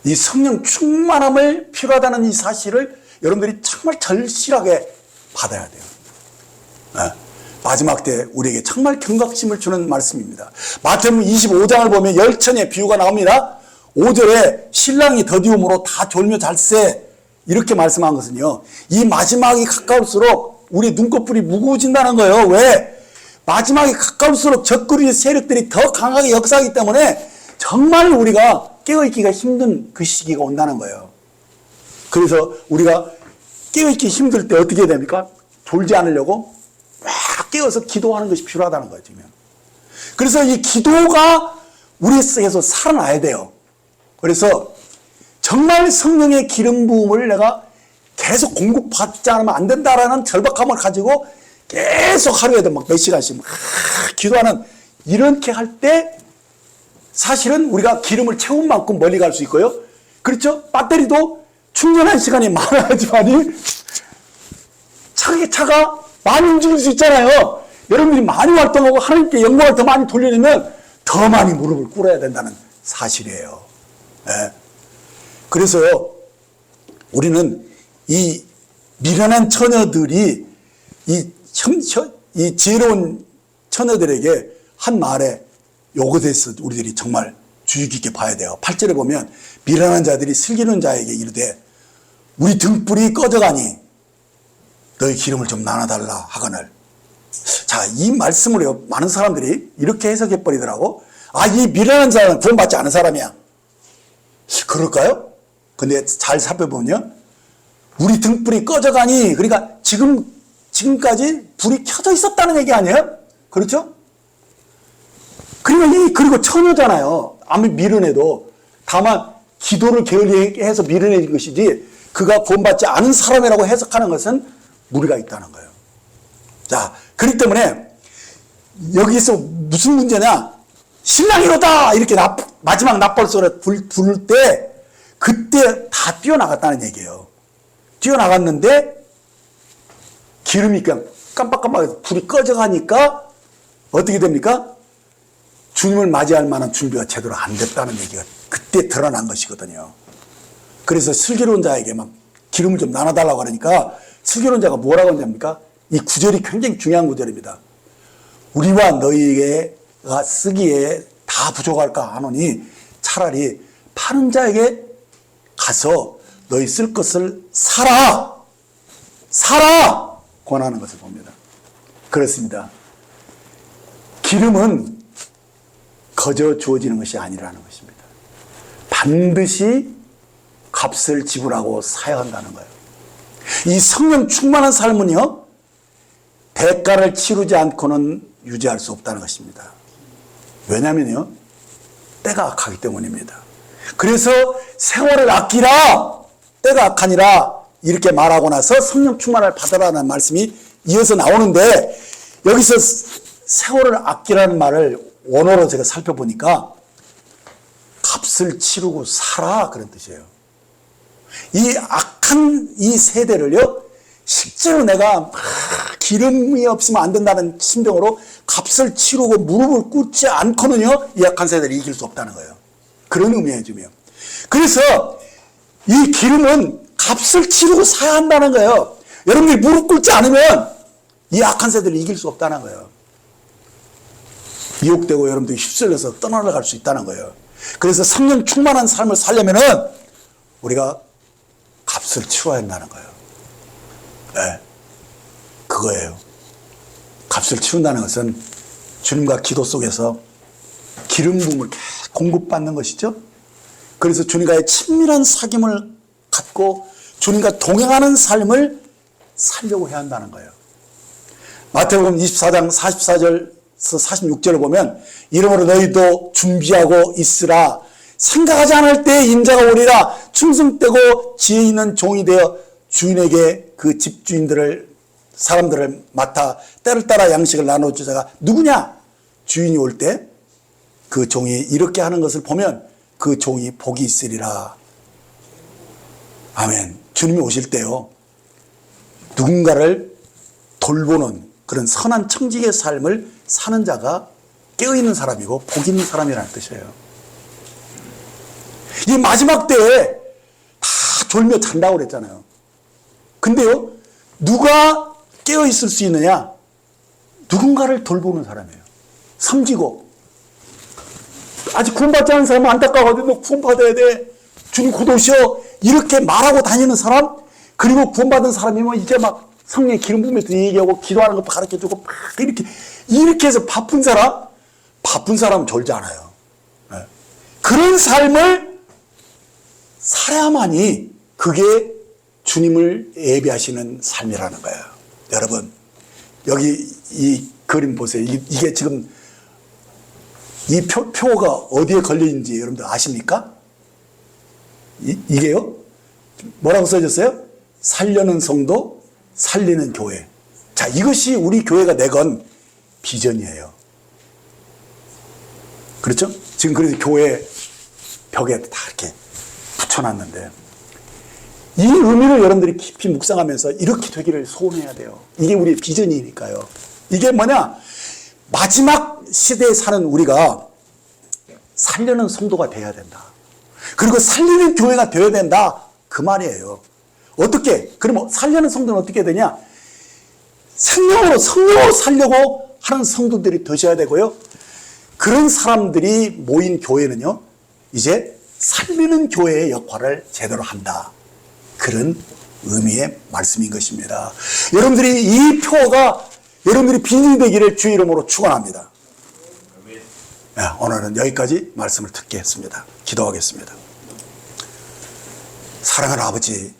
이 성령 충만함을 필요하다는 이 사실을 여러분들이 정말 절실하게 받아야 돼요. 네. 마지막 때 우리에게 정말 경각심을 주는 말씀입니다. 마태복음 25장을 보면 열천의 비유가 나옵니다. 5절에 신랑이 더디움으로 다 졸며 잘세, 이렇게 말씀한 것은요, 이 마지막이 가까울수록 우리 눈꺼풀이 무거워진다는 거예요. 왜? 마지막이 가까울수록 적그리스도의 세력들이 더 강하게 역사하기 때문에 정말 우리가 깨어있기가 힘든 그 시기가 온다는 거예요. 그래서 우리가 깨어있기 힘들 때 어떻게 해야 됩니까? 졸지 않으려고 막 깨어서 기도하는 것이 필요하다는 거예요, 지금. 그래서 이 기도가 우리 속에서 살아나야 돼요. 그래서 정말 성령의 기름 부음을 내가 계속 공급받지 않으면 안 된다라는 절박함을 가지고 계속 하루에도 막 몇 시간씩 막 기도하는, 이렇게 할 때 사실은 우리가 기름을 채운 만큼 멀리 갈 수 있고요. 그렇죠? 배터리도 충전한 시간이 많아야지만이 차가 많이 움직일 수 있잖아요. 여러분들이 많이 활동하고 하나님께 영광을 더 많이 돌리려면 더 많이 무릎을 꿇어야 된다는 사실이에요. 네. 그래서 우리는 이 미련한 처녀들이 이 지혜로운 처녀들에게 한 말에 요것에서 우리들이 정말 주의 깊게 봐야 돼요. 8절에 보면 미련한 자들이 슬기로운 자에게 이르되 우리 등불이 꺼져가니 너희 기름을 좀 나눠달라 하거늘. 자, 이 말씀을 많은 사람들이 이렇게 해석해 버리더라고. 아, 이 미련한 자는 구원받지 않은 사람이야. 그럴까요? 근데 잘 살펴보면요, 우리 등불이 꺼져가니, 그러니까 지금까지 불이 켜져 있었다는 얘기 아니에요? 그렇죠? 그리고 처녀잖아요. 아무리 미련해도. 다만 기도를 게을리해서 미련해진 것이지, 그가 구원받지 않은 사람이라고 해석하는 것은 무리가 있다는 거예요. 자, 그렇기 때문에 여기서 무슨 문제냐? 신랑이로다! 이렇게 마지막 납벌소를 부를 때, 그때 다 뛰어나갔다는 얘기예요. 뛰어나갔는데, 기름이 그냥 깜빡깜빡해서 불이 꺼져가니까, 어떻게 됩니까? 주님을 맞이할 만한 준비가 제대로 안 됐다는 얘기가 그때 드러난 것이거든요. 그래서 슬기로운 자에게 막 기름을 좀 나눠달라고 하니까, 슬기로운 자가 뭐라고 하냐니까? 이 구절이 굉장히 중요한 구절입니다. 우리와 너희가 쓰기에 다 부족할까 하노니 차라리 파는 자에게 가서 너희 쓸 것을 사라! 권하는 것을 봅니다. 그렇습니다. 기름은 거저 주어지는 것이 아니라는 것입니다. 반드시 값을 지불하고 사야 한다는 거예요. 이 성령 충만한 삶은요, 대가를 치르지 않고는 유지할 수 없다는 것입니다. 왜냐면요, 때가 악하기 때문입니다. 그래서 세월을 아끼라, 때가 악하니라, 이렇게 말하고 나서 성령 충만을 받으라는 말씀이 이어서 나오는데, 여기서 세월을 아끼라는 말을 원어로 제가 살펴보니까 값을 치르고 살아, 그런 뜻이에요. 이 악한 이 세대를요, 실제로 내가 기름이 없으면 안 된다는 심정으로 값을 치르고 무릎을 꿇지 않고는요, 이 악한 세대를 이길 수 없다는 거예요. 그런 의미예요, 지금. 그래서 이 기름은 값을 치르고 사야 한다는 거예요. 여러분들이 무릎 꿇지 않으면 이 악한 세대를 이길 수 없다는 거예요. 미혹되고 여러분들이 휩쓸려서 떠나갈 수 있다는 거예요. 그래서 성령 충만한 삶을 살려면은 우리가 값을 치러야 한다는 거예요. 네, 그거예요. 값을 치른다는 것은 주님과 기도 속에서 기름 부음을 계속 공급받는 것이죠. 그래서 주님과의 친밀한 사귐을 갖고 주님과 동행하는 삶을 살려고 해야 한다는 거예요. 마태복음 24장 44절에서 46절을 보면, 이러므로 너희도 준비하고 있으라. 생각하지 않을 때에 인자가 오리라. 충성되고 지혜 있는 종이 되어 주인에게 그 사람들을 맡아 때를 따라 양식을 나눠주자가 누구냐? 주인이 올 때 그 종이 이렇게 하는 것을 보면 그 종이 복이 있으리라. 아멘. 주님이 오실 때요, 누군가를 돌보는 그런 선한 청지기의 삶을 사는 자가 깨어있는 사람이고 복 있는 사람이라는 뜻이에요. 이 마지막 때에 다 졸며 잔다고 그랬잖아요. 근데요, 누가 깨어있을 수 있느냐? 누군가를 돌보는 사람이에요. 섬기고. 아직 구원받지 않은 사람은 안타까워가지고 너 구원받아야 돼, 주님 곧 오셔, 이렇게 말하고 다니는 사람, 그리고 구원받은 사람이면 이제 막 성령의 기름 부으면서 얘기하고 기도하는 것도 가르쳐주고 막 이렇게 해서 바쁜 사람은 졸지 않아요. 네. 그런 삶을 살아야만이 그게 주님을 예비하시는 삶이라는 거예요. 여러분, 여기 이 그림 보세요. 이게 지금 이 표가 어디에 걸려있는지 여러분들 아십니까? 이게요, 뭐라고 써졌어요? 살려는 성도, 살리는 교회. 자, 이것이 우리 교회가 내건 비전이에요. 그렇죠? 지금 그래서 교회 벽에 다 이렇게 붙여놨는데, 이 의미를 여러분들이 깊이 묵상하면서 이렇게 되기를 소원해야 돼요. 이게 우리의 비전이니까요. 이게 뭐냐? 마지막 시대에 사는 우리가 살려는 성도가 돼야 된다. 그리고 살리는 교회가 되어야 된다. 그 말이에요. 어떻게? 그러면 살려는 성도는 어떻게 되냐? 성령으로 살려고 하는 성도들이 되셔야 되고요. 그런 사람들이 모인 교회는요, 이제 살리는 교회의 역할을 제대로 한다. 그런 의미의 말씀인 것입니다. 여러분들이 이 표가 여러분들이 비전이 되기를 주의 이름으로 축원합니다. 네, 오늘은 여기까지 말씀을 듣겠습니다. 기도하겠습니다. 사랑하는 아버지,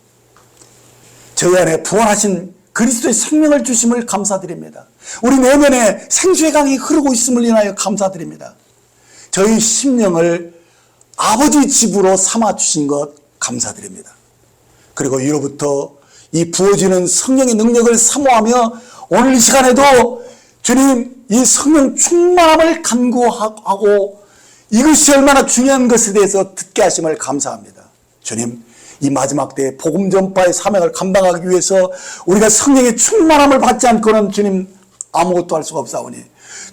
저희 안에 부활하신 그리스도의 생명을 주심을 감사드립니다. 우리 내면에 생수의 강이 흐르고 있음을 인하여 감사드립니다. 저희 심령을 아버지 집으로 삼아 주신 것 감사드립니다. 그리고 이로부터 이 부어지는 성령의 능력을 사모하며 오늘 이 시간에도 주님 이 성령 충만함을 간구하고 이것이 얼마나 중요한 것에 대해서 듣게 하심을 감사합니다. 주님, 이 마지막 때에 복음 전파의 사명을 감당하기 위해서 우리가 성령의 충만함을 받지 않고는 주님 아무것도 할 수가 없사오니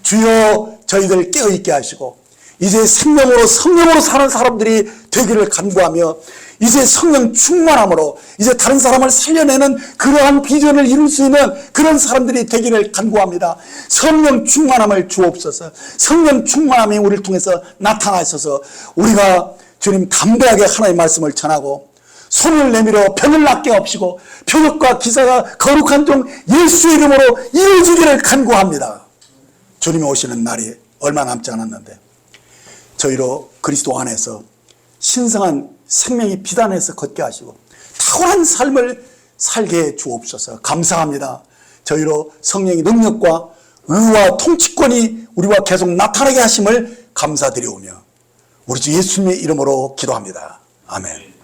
주여 저희들 깨어있게 하시고 이제 생명으로 성령으로 사는 사람들이 되기를 간구하며 이제 성령 충만함으로 이제 다른 사람을 살려내는 그러한 비전을 이룰 수 있는 그런 사람들이 되기를 간구합니다. 성령 충만함을 주옵소서. 성령 충만함이 우리를 통해서 나타나셔서 우리가 주님 담대하게 하나님의 말씀을 전하고 손을 내밀어 병을 낫게 하시고 표적과 기사가 거룩한 종 예수의 이름으로 이루어지기를 간구합니다. 주님이 오시는 날이 얼마 남지 않았는데 저희로 그리스도 안에서 신성한 생명이 비단해서 걷게 하시고 탁월한 삶을 살게 해 주옵소서. 감사합니다. 저희로 성령의 능력과 의와 통치권이 우리와 계속 나타나게 하심을 감사드리오며 우리 주 예수님의 이름으로 기도합니다. 아멘.